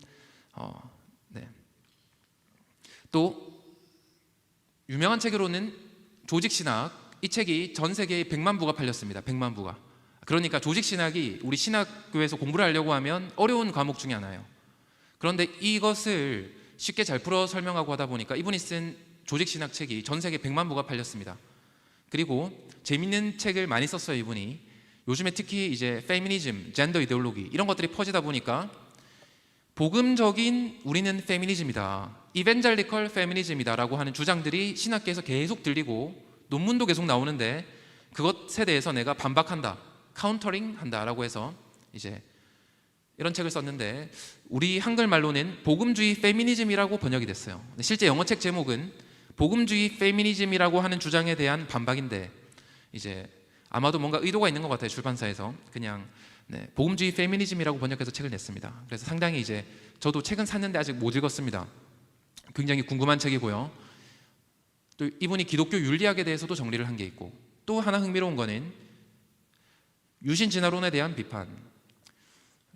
또 유명한 책으로는 조직 신학, 이 책이 전 세계에 100만 부가 팔렸습니다. 100만 부가. 그러니까 조직 신학이 우리 신학교에서 공부를 하려고 하면 어려운 과목 중에 하나예요. 그런데 이것을 쉽게 잘 풀어 설명하고 하다 보니까 이분이 쓴 조직 신학 책이 전 세계 100만 부가 팔렸습니다. 그리고 재밌는 책을 많이 썼어요. 이분이 요즘에 특히 이제 페미니즘, 젠더 이데올로기 이런 것들이 퍼지다 보니까 복음적인 우리는 페미니즘이다, 이벤젤리컬 페미니즘이다라고 하는 주장들이 신학계에서 계속 들리고 논문도 계속 나오는데, 그것에 대해서 내가 반박한다, 카운터링 한다라고 해서 이제 이런 책을 썼는데, 우리 한글말로는 복음주의 페미니즘이라고 번역이 됐어요. 실제 영어책 제목은 복음주의 페미니즘이라고 하는 주장에 대한 반박인데, 이제 아마도 뭔가 의도가 있는 것 같아요. 출판사에서 그냥 복음주의 페미니즘이라고 번역해서 책을 냈습니다. 그래서 상당히 이제 저도 책은 샀는데 아직 못 읽었습니다. 굉장히 궁금한 책이고요. 또 이분이 기독교 윤리학에 대해서도 정리를 한 게 있고, 또 하나 흥미로운 거는 유신 진화론에 대한 비판,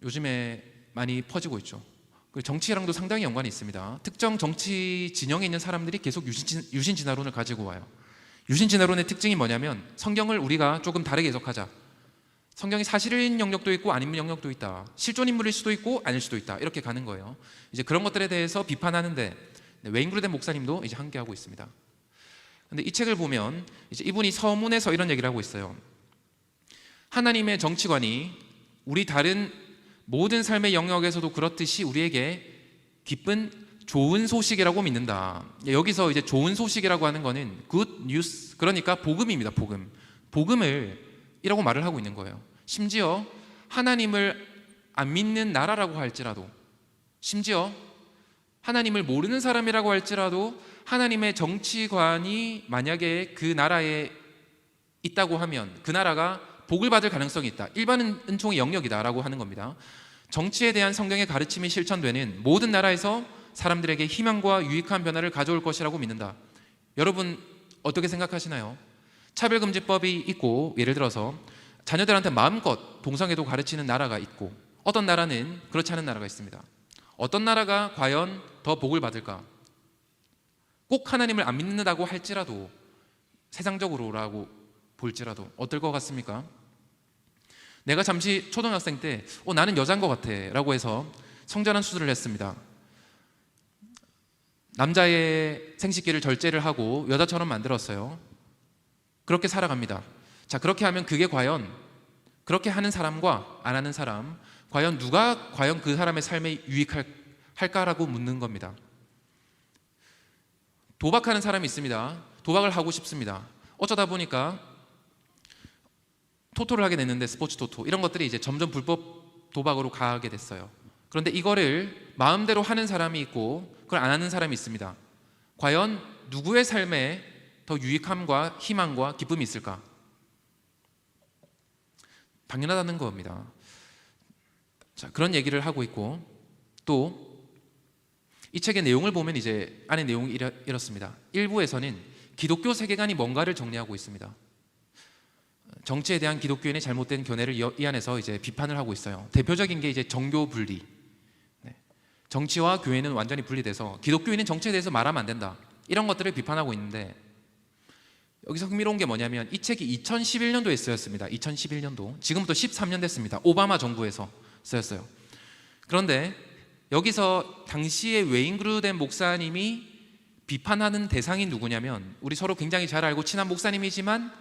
요즘에 많이 퍼지고 있죠. 정치랑도 상당히 연관이 있습니다. 특정 정치 진영에 있는 사람들이 계속 유신 진화론을 가지고 와요. 유신진화론의 특징이 뭐냐면 성경을 우리가 조금 다르게 해석하자. 성경이 사실인 영역도 있고 아닌 영역도 있다. 실존 인물일 수도 있고 아닐 수도 있다. 이렇게 가는 거예요. 이제 그런 것들에 대해서 비판하는데 웨인 그루덴 목사님도 이제 함께하고 있습니다. 근데 이 책을 보면 이제 이분이 서문에서 이런 얘기를 하고 있어요. 하나님의 정치관이 우리 다른 모든 삶의 영역에서도 그렇듯이 우리에게 기쁜 좋은 소식이라고 믿는다. 여기서 이제 좋은 소식이라고 하는 거는 good news, 그러니까 복음입니다. 복음을 이라고 말을 하고 있는 거예요. 심지어 하나님을 안 믿는 나라라고 할지라도, 심지어 하나님을 모르는 사람이라고 할지라도 하나님의 정치관이 만약에 그 나라에 있다고 하면 그 나라가 복을 받을 가능성이 있다. 일반 은총의 영역이다라고 하는 겁니다. 정치에 대한 성경의 가르침이 실천되는 모든 나라에서 사람들에게 희망과 유익한 변화를 가져올 것이라고 믿는다. 여러분 어떻게 생각하시나요? 차별금지법이 있고, 예를 들어서 자녀들한테 마음껏 동성애도 가르치는 나라가 있고, 어떤 나라는 그렇지 않은 나라가 있습니다. 어떤 나라가 과연 더 복을 받을까? 꼭 하나님을 안 믿는다고 할지라도, 세상적으로라고 볼지라도 어떨 것 같습니까? 내가 잠시 초등학생 때 나는 여자인 것 같아 라고 해서 성전환 수술을 했습니다. 남자의 생식기를 절제를 하고 여자처럼 만들었어요. 그렇게 살아갑니다. 자, 그렇게 하면 그게 과연 그렇게 하는 사람과 안 하는 사람, 과연 누가 과연 그 사람의 삶에 유익할까라고 묻는 겁니다. 도박하는 사람이 있습니다. 도박을 하고 싶습니다. 어쩌다 보니까 토토를 하게 됐는데, 스포츠 토토 이런 것들이 이제 점점 불법 도박으로 가게 됐어요. 그런데 이거를 마음대로 하는 사람이 있고 그걸 안 하는 사람이 있습니다. 과연 누구의 삶에 더 유익함과 희망과 기쁨이 있을까? 당연하다는 겁니다. 자, 그런 얘기를 하고 있고, 또 이 책의 내용을 보면 이제 안에 내용이 이렇습니다. 일부에서는 기독교 세계관이 뭔가를 정리하고 있습니다. 정치에 대한 기독교인의 잘못된 견해를 이 안에서 이제 비판을 하고 있어요. 대표적인 게 이제 정교 분리. 정치와 교회는 완전히 분리돼서 기독교인은 정치에 대해서 말하면 안 된다. 이런 것들을 비판하고 있는데, 여기서 흥미로운 게 뭐냐면 이 책이 2011년도에 쓰였습니다. 2011년도. 지금부터 13년 됐습니다. 오바마 정부에서 쓰였어요. 그런데 여기서 당시에 웨인 그루덴 목사님이 비판하는 대상이 누구냐면, 우리 서로 굉장히 잘 알고 친한 목사님이지만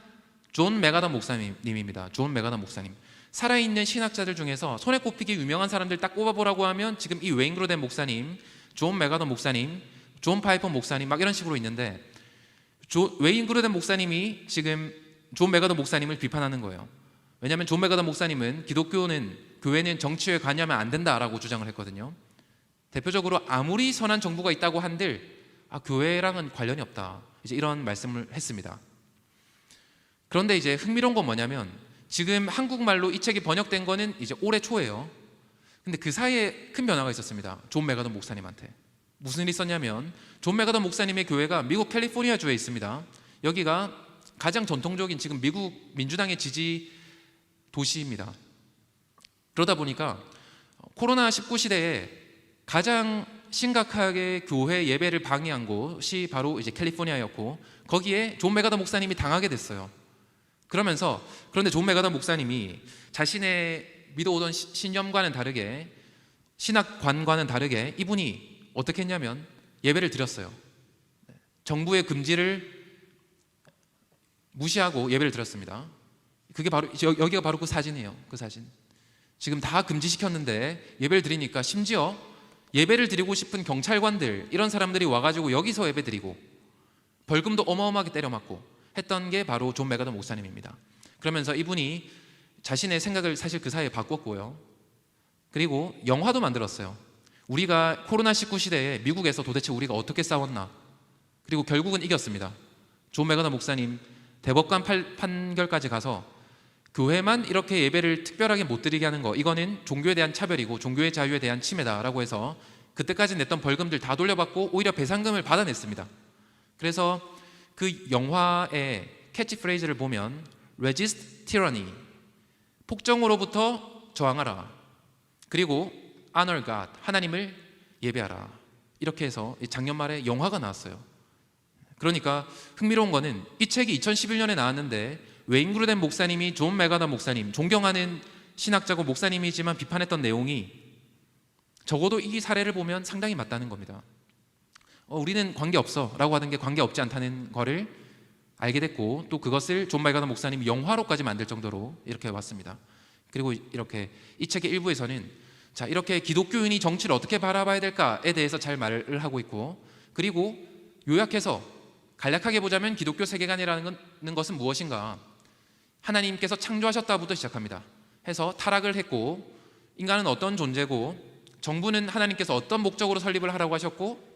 존 메가더 목사님입니다. 존 메가더 목사님. 살아있는 신학자들 중에서 손에 꼽히게 유명한 사람들 딱 꼽아보라고 하면 지금 이 웨인 그루덴 목사님, 존 메가더 목사님, 존 파이퍼 목사님 막 이런 식으로 있는데, 웨인 그루덴 목사님이 지금 존 메가더 목사님을 비판하는 거예요. 왜냐하면 존 메가더 목사님은 교회는 정치에 관여하면 안 된다라고 주장을 했거든요. 대표적으로 아무리 선한 정부가 있다고 한들 교회랑은 관련이 없다, 이제 이런 말씀을 했습니다. 그런데 이제 흥미로운 건 뭐냐면, 지금 한국말로 이 책이 번역된 거는 이제 올해 초예요. 근데 그 사이에 큰 변화가 있었습니다. 존 메가더 목사님한테 무슨 일이 있었냐면, 존 메가더 목사님의 교회가 미국 캘리포니아 주에 있습니다. 여기가 가장 전통적인 지금 미국 민주당의 지지 도시입니다. 그러다 보니까 코로나19 시대에 가장 심각하게 교회 예배를 방해한 곳이 바로 이제 캘리포니아였고, 거기에 존 메가더 목사님이 당하게 됐어요. 그런데 존 메가더 목사님이 자신의 믿어오던 신념과는 다르게, 신학관과는 다르게 이분이 어떻게 했냐면 예배를 드렸어요. 정부의 금지를 무시하고 예배를 드렸습니다. 그게 바로 여기가 바로 그 사진이에요. 그 사진. 지금 다 금지시켰는데 예배를 드리니까, 심지어 예배를 드리고 싶은 경찰관들, 이런 사람들이 와가지고 여기서 예배 드리고 벌금도 어마어마하게 때려맞고 했던 게 바로 존 메가더 목사님입니다. 그러면서 이분이 자신의 생각을 사실 그 사이에 바꿨고요. 그리고 영화도 만들었어요. 우리가 코로나19 시대에 미국에서 도대체 우리가 어떻게 싸웠나, 그리고 결국은 이겼습니다. 존 메가더 목사님 대법관 판결까지 가서 교회만 이렇게 예배를 특별하게 못 드리게 하는 거, 이거는 종교에 대한 차별이고 종교의 자유에 대한 침해다라고 해서 그때까지 냈던 벌금들 다 돌려받고 오히려 배상금을 받아냈습니다. 그래서 그 영화의 캐치프레이즈를 보면 Resist Tyranny, 폭정으로부터 저항하라, 그리고 Honor God, 하나님을 예배하라, 이렇게 해서 작년 말에 영화가 나왔어요. 그러니까 흥미로운 거는 이 책이 2011년에 나왔는데 웨인 그루덴 목사님이 존 맥아더 목사님, 존경하는 신학자고 목사님이지만 비판했던 내용이 적어도 이 사례를 보면 상당히 맞다는 겁니다. 우리는 관계없어 라고 하던 게 관계없지 않다는 거를 알게 됐고, 또 그것을 존 맥아더 목사님이 영화로까지 만들 정도로 이렇게 왔습니다. 그리고 이렇게 이 책의 일부에서는 자, 이렇게 기독교인이 정치를 어떻게 바라봐야 될까에 대해서 잘 말을 하고 있고, 그리고 요약해서 간략하게 보자면 기독교 세계관이라는 것은 무엇인가? 하나님께서 창조하셨다부터 시작합니다. 해서 타락을 했고 인간은 어떤 존재고 정부는 하나님께서 어떤 목적으로 설립을 하라고 하셨고,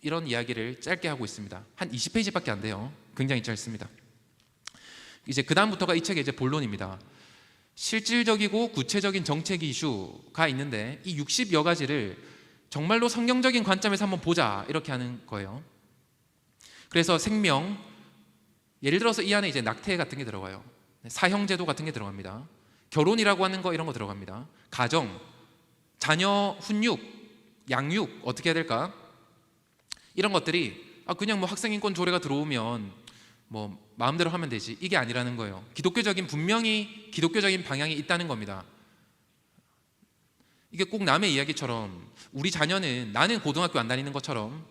이런 이야기를 짧게 하고 있습니다. 한 20페이지밖에 안 돼요. 굉장히 짧습니다. 이제 그 다음부터가 이 책의 이제 본론입니다. 실질적이고 구체적인 정책 이슈가 있는데 이 60여 가지를 정말로 성경적인 관점에서 한번 보자, 이렇게 하는 거예요. 그래서 생명, 예를 들어서 이 안에 이제 낙태 같은 게 들어가요. 사형제도 같은 게 들어갑니다. 결혼이라고 하는 거, 이런 거 들어갑니다. 가정, 자녀 훈육, 양육 어떻게 해야 될까? 이런 것들이 그냥 뭐 학생인권 조례가 들어오면 뭐 마음대로 하면 되지, 이게 아니라는 거예요. 분명히 기독교적인 방향이 있다는 겁니다. 이게 꼭 남의 이야기처럼 우리 자녀는 나는 고등학교 안 다니는 것처럼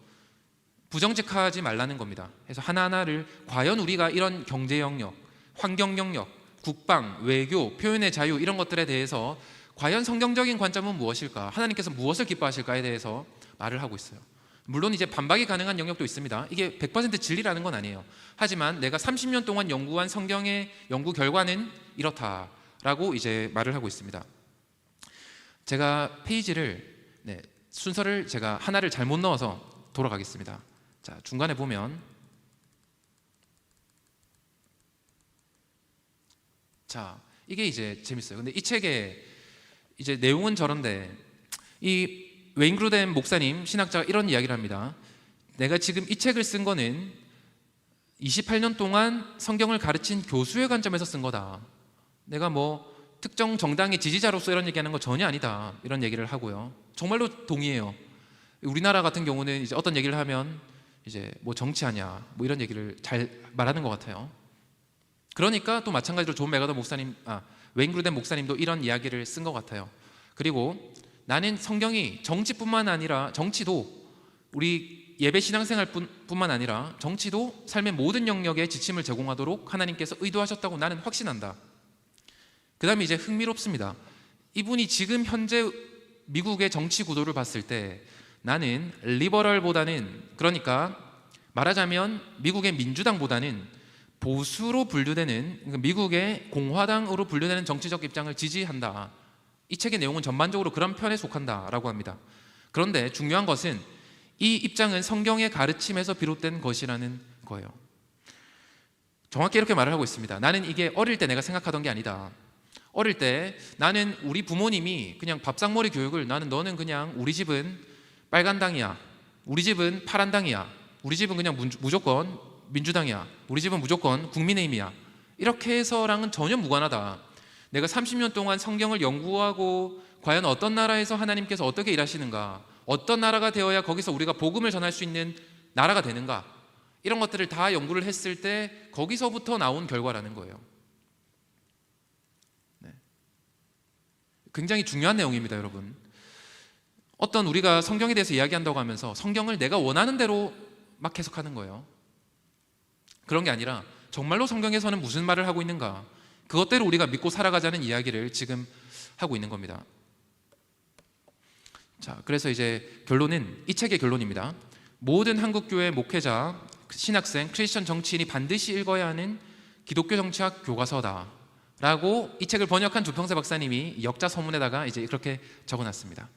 부정직하지 말라는 겁니다. 그래서 하나하나를 과연 우리가 이런 경제 영역, 환경 영역, 국방, 외교, 표현의 자유, 이런 것들에 대해서 과연 성경적인 관점은 무엇일까? 하나님께서 무엇을 기뻐하실까에 대해서 말을 하고 있어요. 물론 이제 반박이 가능한 영역도 있습니다. 이게 100% 진리라는 건 아니에요. 하지만 내가 30년 동안 연구한 성경의 연구 결과는 이렇다라고 이제 말을 하고 있습니다. 제가 페이지를 순서를 제가 하나를 잘못 넣어서 돌아가겠습니다. 자, 중간에 보면 자, 이게 이제 재밌어요. 근데 이 책의 이제 내용은 저런데 이 웨인 그루덴 목사님, 신학자가 이런 이야기를 합니다. 내가 지금 이 책을 쓴 거는 28년 동안 성경을 가르친 교수의 관점에서 쓴 거다. 내가 뭐 특정 정당의 지지자로서 이런 얘기하는 거 전혀 아니다, 이런 얘기를 하고요. 정말로 동의해요. 우리나라 같은 경우는 이제 어떤 얘기를 하면 이제 뭐 정치하냐, 뭐 이런 얘기를 잘 말하는 것 같아요. 그러니까 또 마찬가지로 존 맥아더 목사님, 웨인 그루덴 목사님도 이런 이야기를 쓴 것 같아요. 그리고 나는 성경이 정치뿐만 아니라 정치도, 우리 예배 신앙생활 뿐만 아니라 정치도 삶의 모든 영역에 지침을 제공하도록 하나님께서 의도하셨다고 나는 확신한다. 그 다음에 이제 흥미롭습니다. 이분이 지금 현재 미국의 정치 구도를 봤을 때 나는 리버럴보다는, 그러니까 말하자면 미국의 민주당보다는 보수로 분류되는, 미국의 공화당으로 분류되는 정치적 입장을 지지한다. 이 책의 내용은 전반적으로 그런 편에 속한다라고 합니다. 그런데 중요한 것은 이 입장은 성경의 가르침에서 비롯된 것이라는 거예요. 정확히 이렇게 말을 하고 있습니다. 나는 이게 어릴 때 내가 생각하던 게 아니다. 어릴 때 나는 우리 부모님이 그냥 밥상머리 교육을, 너는 그냥 우리 집은 빨간당이야, 우리 집은 파란당이야, 우리 집은 그냥 무조건 민주당이야, 우리 집은 무조건 국민의힘이야, 이렇게 해서랑은 전혀 무관하다. 내가 30년 동안 성경을 연구하고 과연 어떤 나라에서 하나님께서 어떻게 일하시는가, 어떤 나라가 되어야 거기서 우리가 복음을 전할 수 있는 나라가 되는가, 이런 것들을 다 연구를 했을 때 거기서부터 나온 결과라는 거예요. 굉장히 중요한 내용입니다, 여러분. 어떤 우리가 성경에 대해서 이야기한다고 하면서 성경을 내가 원하는 대로 막 해석하는 거예요. 그런 게 아니라 정말로 성경에서는 무슨 말을 하고 있는가, 그것대로 우리가 믿고 살아가자는 이야기를 지금 하고 있는 겁니다. 자, 그래서 이제 결론은, 이 책의 결론입니다. 모든 한국교회 목회자, 신학생, 크리스천 정치인이 반드시 읽어야 하는 기독교 정치학 교과서다 라고 이 책을 번역한 조평세 박사님이 역자 서문에다가 이제 그렇게 적어놨습니다.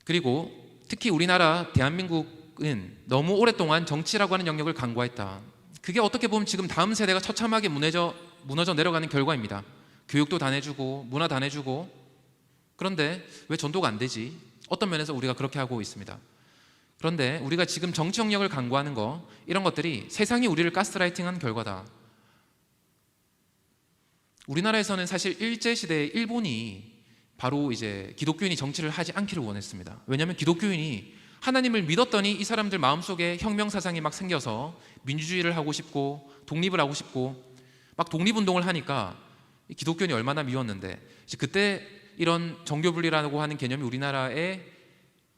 그리고 특히 우리나라 대한민국은 너무 오랫동안 정치라고 하는 영역을 간과했다. 그게 어떻게 보면 지금 다음 세대가 처참하게 무너져 내려가는 결과입니다. 교육도 다 내주고 문화 다 내주고, 그런데 왜 전도가 안 되지? 어떤 면에서 우리가 그렇게 하고 있습니다. 그런데 우리가 지금 정치 영역을 강구하는 거, 이런 것들이 세상이 우리를 가스라이팅한 결과다. 우리나라에서는 사실 일제시대에 일본이 바로 이제 기독교인이 정치를 하지 않기를 원했습니다. 왜냐하면 기독교인이 하나님을 믿었더니 이 사람들 마음속에 혁명 사상이 막 생겨서 민주주의를 하고 싶고 독립을 하고 싶고 막 독립운동을 하니까 기독교인이 얼마나 미웠는데, 이제 그때 이런 정교분리라고 하는 개념이 우리나라에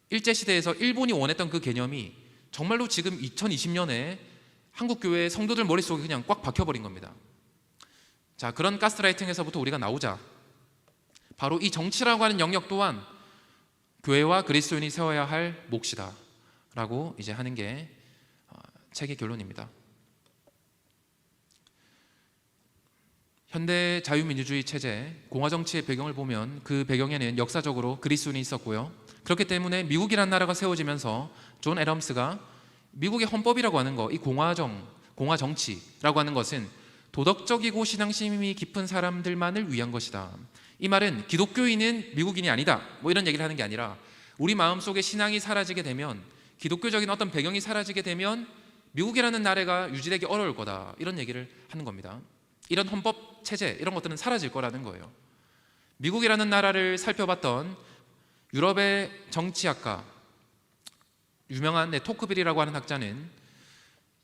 일제시대에서 일본이 원했던 그 개념이 정말로 지금 2020년에 한국교회 성도들 머릿속에 그냥 꽉 박혀버린 겁니다. 자, 그런 가스라이팅에서부터 우리가 나오자 바로 이 정치라고 하는 영역 또한 교회와 그리스도인이 세워야 할 몫이다 라고 이제 하는 게 책의 결론입니다. 현대 자유민주주의 체제, 공화정치의 배경을 보면 그 배경에는 역사적으로 그리스도인이 있었고요. 그렇기 때문에 미국이라는 나라가 세워지면서 존 애덤스가 미국의 헌법이라고 하는 거, 이 공화정치라고 하는 것은 도덕적이고 신앙심이 깊은 사람들만을 위한 것이다. 이 말은 기독교인은 미국인이 아니다 뭐 이런 얘기를 하는 게 아니라, 우리 마음속에 신앙이 사라지게 되면, 기독교적인 어떤 배경이 사라지게 되면 미국이라는 나라가 유지되기 어려울 거다, 이런 얘기를 하는 겁니다. 이런 헌법 체제 이런 것들은 사라질 거라는 거예요. 미국이라는 나라를 살펴봤던 유럽의 정치학가 유명한 토크빌이라고 하는 학자는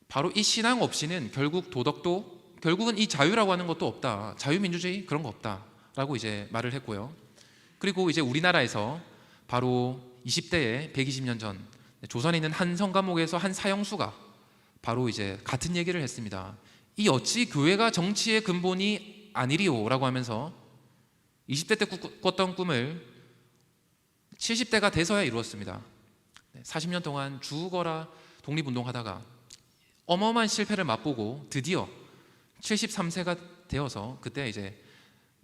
바로 이 신앙 없이는 결국 도덕도, 결국은 이 자유라고 하는 것도 없다, 자유민주주의 그런 거 없다 라고 이제 말을 했고요. 그리고 이제 우리나라에서 바로 20대에 120년 전 조선에 있는 한 성가목에서 한 사형수가 바로 이제 같은 얘기를 했습니다. 이 어찌 교회가 정치의 근본이 아니리오 라고 하면서 20대 때 꿨던 꿈을 70대가 돼서야 이루었습니다. 40년 동안 죽어라 독립운동하다가 어마어마한 실패를 맛보고 드디어 73세가 되어서 그때 이제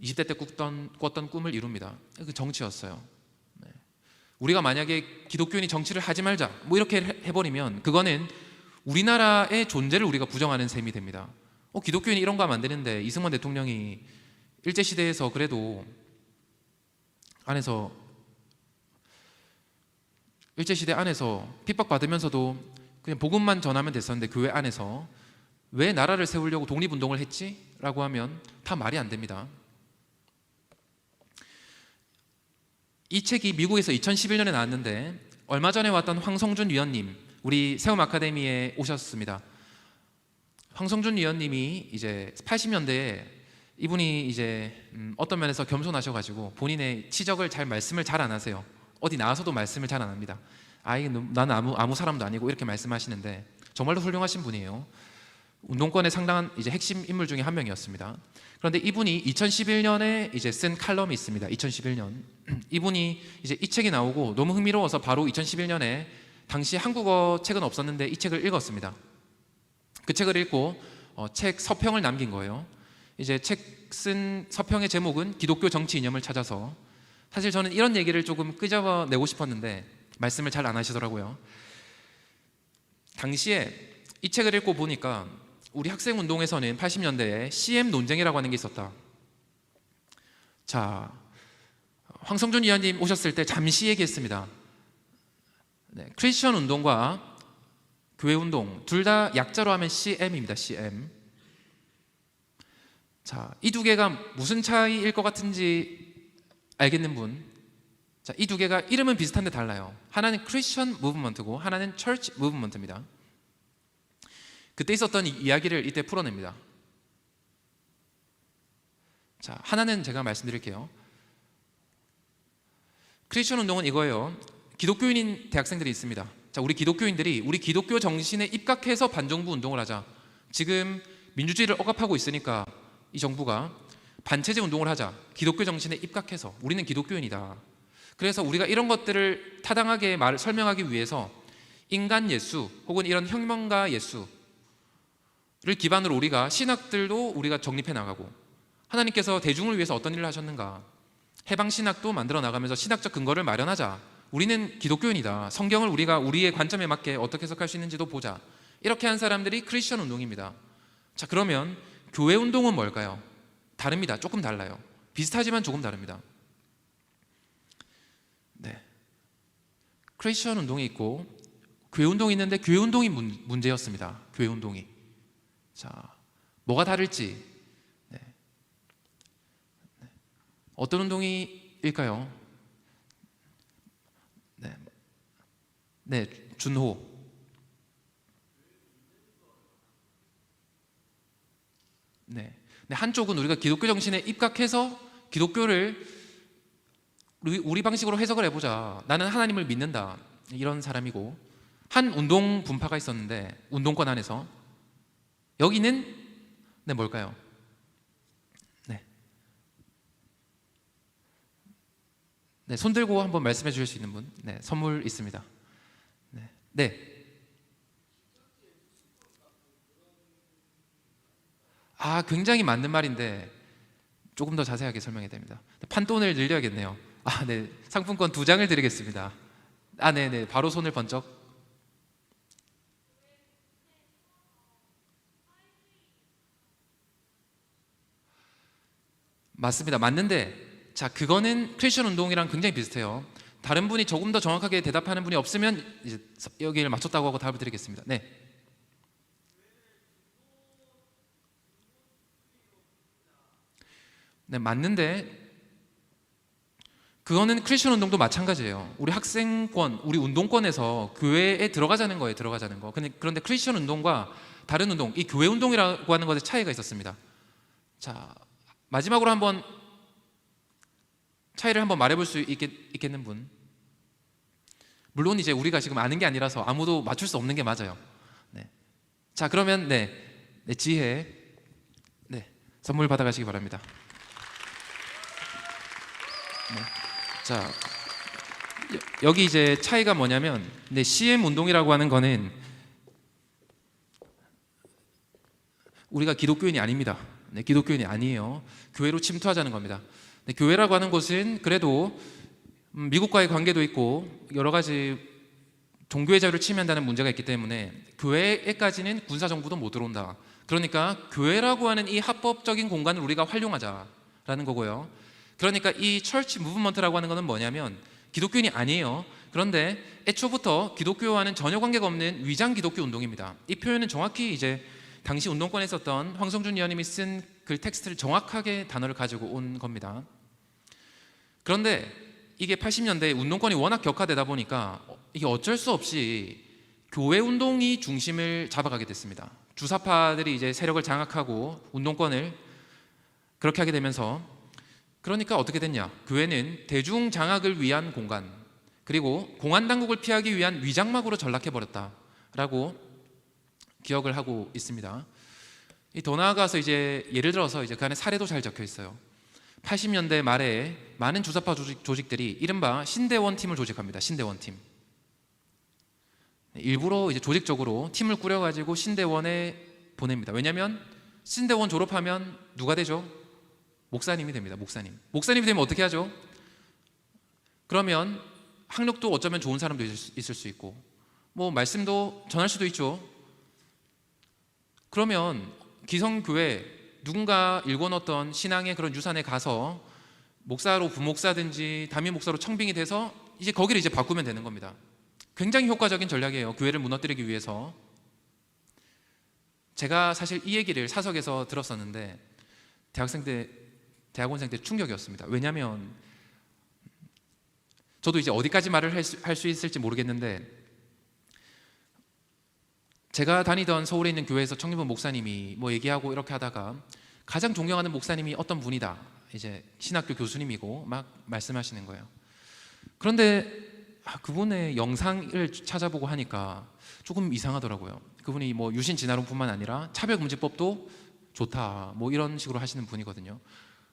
20대 때 꿨던 꿈을 이룹니다. 그 정치였어요. 우리가 만약에 기독교인이 정치를 하지 말자 뭐 이렇게 해버리면 그거는 우리나라의 존재를 우리가 부정하는 셈이 됩니다. 기독교인이 이런 거 하면 안 되는데, 이승만 대통령이 일제시대에서 그래도 일제시대 안에서 핍박받으면서도 그냥 복음만 전하면 됐었는데 교회 안에서 왜 나라를 세우려고 독립운동을 했지? 라고 하면 다 말이 안 됩니다. 이 책이 미국에서 2011년에 나왔는데 얼마 전에 왔던 황성준 위원님, 우리 세움 아카데미에 오셨습니다. 황성준 위원님이 이제 80년대에 이분이 이제 어떤 면에서 겸손하셔가지고 본인의 치적을 말씀을 잘 안 하세요. 어디 나와서도 말씀을 잘 안 합니다. 나는 아무 사람도 아니고 이렇게 말씀하시는데 정말로 훌륭하신 분이에요. 운동권의 상당한 이제 핵심 인물 중에 한 명이었습니다. 그런데 이분이 2011년에 이제 쓴 칼럼이 있습니다. 2011년 이분이 이제 이 책이 나오고 너무 흥미로워서 바로 2011년에 당시 한국어 책은 없었는데 이 책을 읽었습니다. 그 책을 읽고 책 서평을 남긴 거예요. 이제 책 쓴 서평의 제목은 기독교 정치 이념을 찾아서. 사실 저는 이런 얘기를 조금 끄집어내고 싶었는데 말씀을 잘 안 하시더라고요. 당시에 이 책을 읽고 보니까 우리 학생운동에서는 80년대에 CM 논쟁이라고 하는 게 있었다. 자, 황성준 위원님 오셨을 때 잠시 얘기했습니다. 크리스천 운동과 교회 운동 둘 다 약자로 하면 CM입니다. CM. 자, 이 두 개가 무슨 차이일 것 같은지 알겠는 분? 자, 이 두 개가 이름은 비슷한데 달라요. 하나는 크리스천 무브먼트고 하나는 처치 무브먼트입니다. 그때 있었던 이야기를 이때 풀어냅니다. 자, 하나는 제가 말씀드릴게요. 크리스천 운동은 이거예요. 기독교인인 대학생들이 있습니다. 자, 우리 기독교인들이 우리 기독교 정신에 입각해서 반정부 운동을 하자. 지금 민주주의를 억압하고 있으니까 이 정부가 반체제 운동을 하자. 기독교 정신에 입각해서 우리는 기독교인이다. 그래서 우리가 이런 것들을 타당하게 설명하기 위해서 인간 예수 혹은 이런 혁명가 예수를 기반으로 우리가 신학들도 우리가 정립해 나가고, 하나님께서 대중을 위해서 어떤 일을 하셨는가, 해방신학도 만들어 나가면서 신학적 근거를 마련하자. 우리는 기독교인이다. 성경을 우리가 우리의 관점에 맞게 어떻게 해석할 수 있는지도 보자. 이렇게 한 사람들이 크리스천 운동입니다. 자, 그러면 교회 운동은 뭘까요? 다릅니다. 조금 달라요. 비슷하지만 조금 다릅니다. 네, 크리스천 운동이 있고 교회 운동이 있는데 교회 운동이 문제였습니다. 교회 운동이. 자, 뭐가 다를지. 네. 어떤 운동일까요? 네, 준호. 네. 네, 한쪽은 우리가 기독교 정신에 입각해서 기독교를 우리 방식으로 해석을 해보자. 나는 하나님을 믿는다. 이런 사람이고, 한 운동 분파가 있었는데 운동권 안에서 여기는 네, 뭘까요? 네. 네, 손 들고 한번 말씀해 주실 수 있는 분? 네, 선물 있습니다. 네. 네. 아, 굉장히 맞는 말인데 조금 더 자세하게 설명해야 됩니다. 판돈을 늘려야겠네요. 아, 네. 상품권 2장을 드리겠습니다. 아, 네, 네. 바로 손을 번쩍. 맞습니다. 맞는데, 자, 그거는 크리스천 운동이랑 굉장히 비슷해요. 다른 분이 조금 더 정확하게 대답하는 분이 없으면 이제 여기를 맞췄다고 하고 답을 드리겠습니다. 네. 네, 맞는데 그거는 크리스천 운동도 마찬가지예요. 우리 학생권, 우리 운동권에서 교회에 들어가자는 거예요. 들어가자는 거. 그런데 크리스천 운동과 다른 운동, 이 교회 운동이라고 하는 것에 차이가 있었습니다. 자, 마지막으로 한번 차이를 한번 말해볼 수 있겠는 분. 물론 이제 우리가 지금 아는 게 아니라서 아무도 맞출 수 없는 게 맞아요. 네. 자, 그러면 네, 지혜, 네, 선물 받아가시기 바랍니다. 네. 자, 여기 이제 차이가 뭐냐면, 네, CM 운동이라고 하는 거는 우리가 기독교인이 아닙니다. 네, 기독교인이 아니에요. 교회로 침투하자는 겁니다. 네, 교회라고 하는 곳은 그래도 미국과의 관계도 있고 여러 가지 종교의 자유를 침해한다는 문제가 있기 때문에 교회에까지는 군사정부도 못 들어온다. 그러니까 교회라고 하는 이 합법적인 공간을 우리가 활용하자라는 거고요. 그러니까 이 철치 무브먼트라고 하는 것은 뭐냐면 기독교인이 아니에요. 그런데 애초부터 기독교와는 전혀 관계가 없는 위장 기독교 운동입니다. 이 표현은 정확히 이제 당시 운동권에 있었던 황성준 의원님이 쓴 글 텍스트를 정확하게 단어를 가지고 온 겁니다. 그런데 이게 80년대 운동권이 워낙 격화되다 보니까 이게 어쩔 수 없이 교회 운동이 중심을 잡아가게 됐습니다. 주사파들이 이제 세력을 장악하고 운동권을 그렇게 하게 되면서, 그러니까 어떻게 됐냐? 교회는 대중 장악을 위한 공간, 그리고 공안 당국을 피하기 위한 위장막으로 전락해 버렸다라고 기억을 하고 있습니다. 더 나아가서 이제 예를 들어서 이제 그 안에 사례도 잘 적혀 있어요. 80년대 말에 많은 주사파 조직들이 이른바 신대원 팀을 조직합니다. 신대원 팀. 일부러 이제 조직적으로 팀을 꾸려가지고 신대원에 보냅니다. 왜냐하면 신대원 졸업하면 누가 되죠? 목사님이 됩니다. 목사님이 되면 어떻게 하죠? 그러면 학력도 어쩌면 좋은 사람도 있을 수 있고, 뭐 말씀도 전할 수도 있죠. 그러면 기성교회 누군가 일궈놓던 신앙의 그런 유산에 가서 목사로 부목사든지 담임 목사로 청빙이 돼서 이제 거기를 이제 바꾸면 되는 겁니다. 굉장히 효과적인 전략이에요. 교회를 무너뜨리기 위해서. 제가 사실 이 얘기를 사석에서 들었었는데 대학원생 때 충격이었습니다. 왜냐하면 저도 이제 어디까지 말을 할 수 있을지 모르겠는데, 제가 다니던 서울에 있는 교회에서 청년부 목사님이 뭐 얘기하고 이렇게 하다가 가장 존경하는 목사님이 어떤 분이다, 이제 신학교 교수님이고 막 말씀하시는 거예요. 그런데 그분의 영상을 찾아보고 하니까 조금 이상하더라고요. 그분이 뭐 유신 진화론뿐만 아니라 차별금지법도 좋다 뭐 이런 식으로 하시는 분이거든요.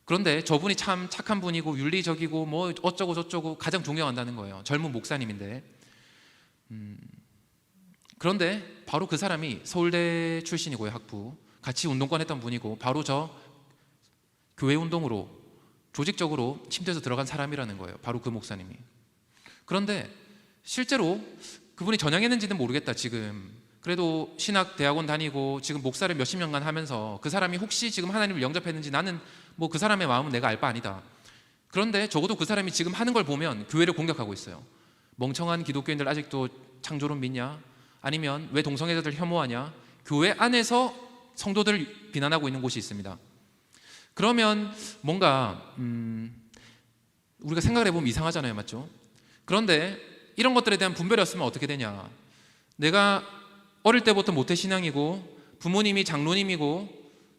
그런데 저분이 참 착한 분이고 윤리적이고 뭐 어쩌고 저쩌고 가장 존경한다는 거예요. 젊은 목사님인데. 그런데 바로 그 사람이 서울대 출신이고요. 학부 같이 운동권 했던 분이고 바로 저 교회 운동으로 조직적으로 침투해서 들어간 사람이라는 거예요. 바로 그 목사님이. 그런데 실제로 그분이 전향했는지는 모르겠다. 지금 그래도 신학 대학원 다니고 지금 목사를 몇십 년간 하면서 그 사람이 혹시 지금 하나님을 영접했는지 나는 뭐 그 사람의 마음은 내가 알 바 아니다. 그런데 적어도 그 사람이 지금 하는 걸 보면 교회를 공격하고 있어요. 멍청한 기독교인들 아직도 창조론 믿냐? 아니면 왜 동성애자들 혐오하냐? 교회 안에서 성도들을 비난하고 있는 곳이 있습니다. 그러면 뭔가 우리가 생각을 해보면 이상하잖아요. 맞죠? 그런데 이런 것들에 대한 분별이 없으면 어떻게 되냐? 내가 어릴 때부터 모태신앙이고 부모님이 장로님이고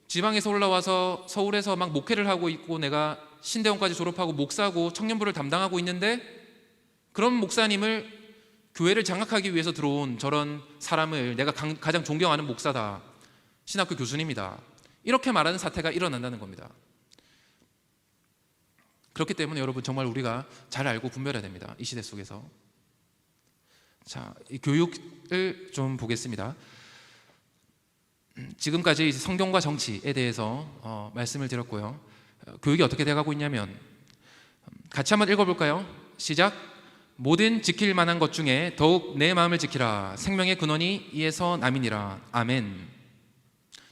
지방에서 올라와서 서울에서 막 목회를 하고 있고 내가 신대원까지 졸업하고 목사고 청년부를 담당하고 있는데 그런 목사님을 교회를 장악하기 위해서 들어온 저런 사람을 내가 가장 존경하는 목사다, 신학교 교수님이다, 이렇게 말하는 사태가 일어난다는 겁니다. 그렇기 때문에 여러분 정말 우리가 잘 알고 분별해야 됩니다. 이 시대 속에서. 자, 이 교육을 좀 보겠습니다. 지금까지 성경과 정치에 대해서 말씀을 드렸고요. 교육이 어떻게 돼가고 있냐면 같이 한번 읽어볼까요? 시작. 모든 지킬 만한 것 중에 더욱 내 마음을 지키라. 생명의 근원이 이에서 남이니라. 아멘.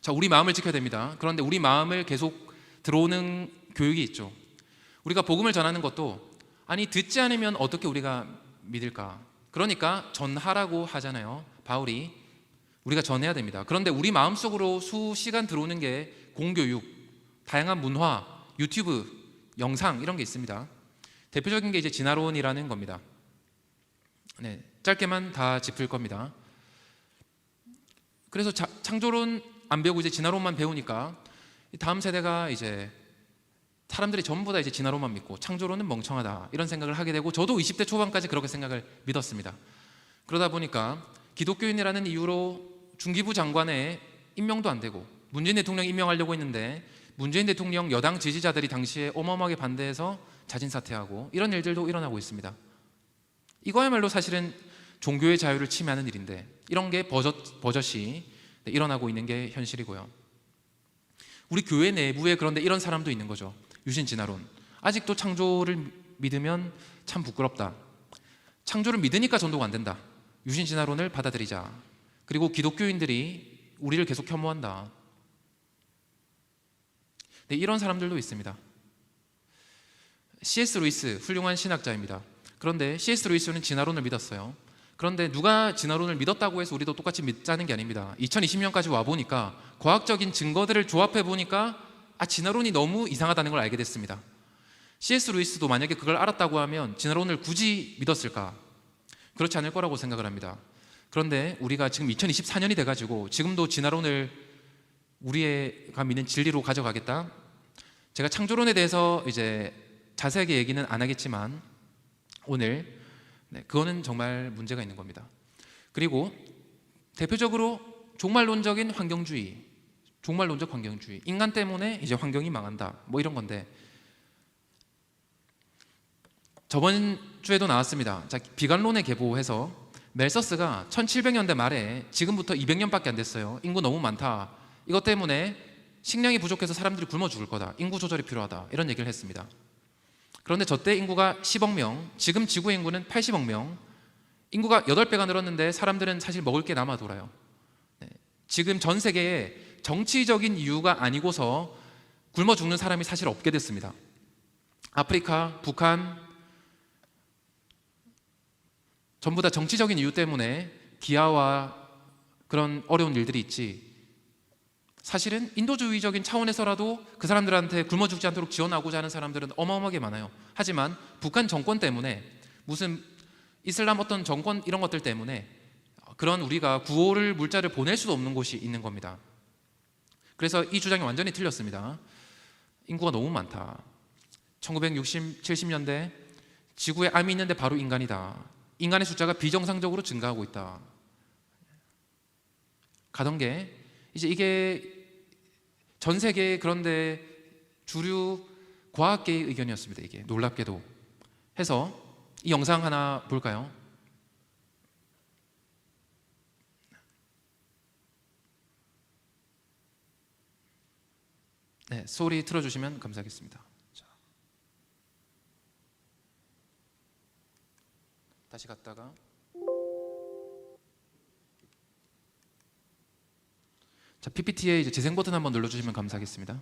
자, 우리 마음을 지켜야 됩니다. 그런데 우리 마음을 계속 들어오는 교육이 있죠. 우리가 복음을 전하는 것도 아니 듣지 않으면 어떻게 우리가 믿을까? 그러니까 전하라고 하잖아요. 바울이 우리가 전해야 됩니다. 그런데 우리 마음속으로 수시간 들어오는 게 공교육, 다양한 문화, 유튜브, 영상 이런 게 있습니다. 대표적인 게 이제 진화론이라는 겁니다. 네, 짧게만 다 짚을 겁니다. 그래서 창조론 안 배우고 이제 진화론만 배우니까 다음 세대가 이제 사람들이 전부 다 이제 진화론만 믿고 창조론은 멍청하다 이런 생각을 하게 되고 저도 20대 초반까지 그렇게 생각을 믿었습니다. 그러다 보니까 기독교인이라는 이유로 중기부 장관에 임명도 안 되고 문재인 대통령 임명하려고 했는데 문재인 대통령 여당 지지자들이 당시에 어마어마하게 반대해서 자진 사퇴하고 이런 일들도 일어나고 있습니다. 이거야말로 사실은 종교의 자유를 침해하는 일인데 이런 게 버젓이 일어나고 있는 게 현실이고요. 우리 교회 내부에 그런데 이런 사람도 있는 거죠. 유신진화론. 아직도 창조를 믿으면 참 부끄럽다. 창조를 믿으니까 전도가 안 된다. 유신진화론을 받아들이자. 그리고 기독교인들이 우리를 계속 혐오한다. 네, 이런 사람들도 있습니다. C.S. 루이스 훌륭한 신학자입니다. 그런데 C.S. 루이스는 진화론을 믿었어요. 그런데 누가 진화론을 믿었다고 해서 우리도 똑같이 믿자는 게 아닙니다. 2020년까지 와보니까 과학적인 증거들을 조합해 보니까 진화론이 너무 이상하다는 걸 알게 됐습니다. C.S. 루이스도 만약에 그걸 알았다고 하면 진화론을 굳이 믿었을까? 그렇지 않을 거라고 생각을 합니다. 그런데 우리가 지금 2024년이 돼가지고 지금도 진화론을 우리가 믿는 진리로 가져가겠다? 제가 창조론에 대해서 이제 자세하게 얘기는 안 하겠지만 오늘 그거는 정말 문제가 있는 겁니다. 그리고 대표적으로 종말론적인 환경주의, 종말론적 환경주의, 인간 때문에 이제 환경이 망한다 뭐 이런 건데 저번 주에도 나왔습니다. 자, 비관론에 계보해서 멜서스가 1700년대 말에 지금부터 200년밖에 안 됐어요. 인구 너무 많다. 이것 때문에 식량이 부족해서 사람들이 굶어 죽을 거다. 인구 조절이 필요하다. 이런 얘기를 했습니다. 그런데 저때 인구가 10억 명, 지금 지구의 인구는 80억 명, 인구가 8배가 늘었는데 사람들은 사실 먹을 게 남아 돌아요. 네. 지금 전 세계에 정치적인 이유가 아니고서 굶어 죽는 사람이 사실 없게 됐습니다. 아프리카, 북한 전부 다 정치적인 이유 때문에 기아와 그런 어려운 일들이 있지 사실은 인도주의적인 차원에서라도 그 사람들한테 굶어 죽지 않도록 지원하고자 하는 사람들은 어마어마하게 많아요. 하지만 북한 정권 때문에 무슨 이슬람 어떤 정권 이런 것들 때문에 그런 우리가 구호를 물자를 보낼 수도 없는 곳이 있는 겁니다. 그래서 이 주장이 완전히 틀렸습니다. 인구가 너무 많다. 1960, 70년대 지구에 암이 있는데 바로 인간이다. 인간의 숫자가 비정상적으로 증가하고 있다. 가던 게 이제 이게 전 세계 그런데 주류 과학계의 의견이었습니다. 이게 놀랍게도 해서 이 영상 하나 볼까요? 네, 소리 틀어주시면 감사하겠습니다. 자, 다시 갔다가 자, PPT에 이제 재생 버튼 한번 눌러주시면 감사하겠습니다.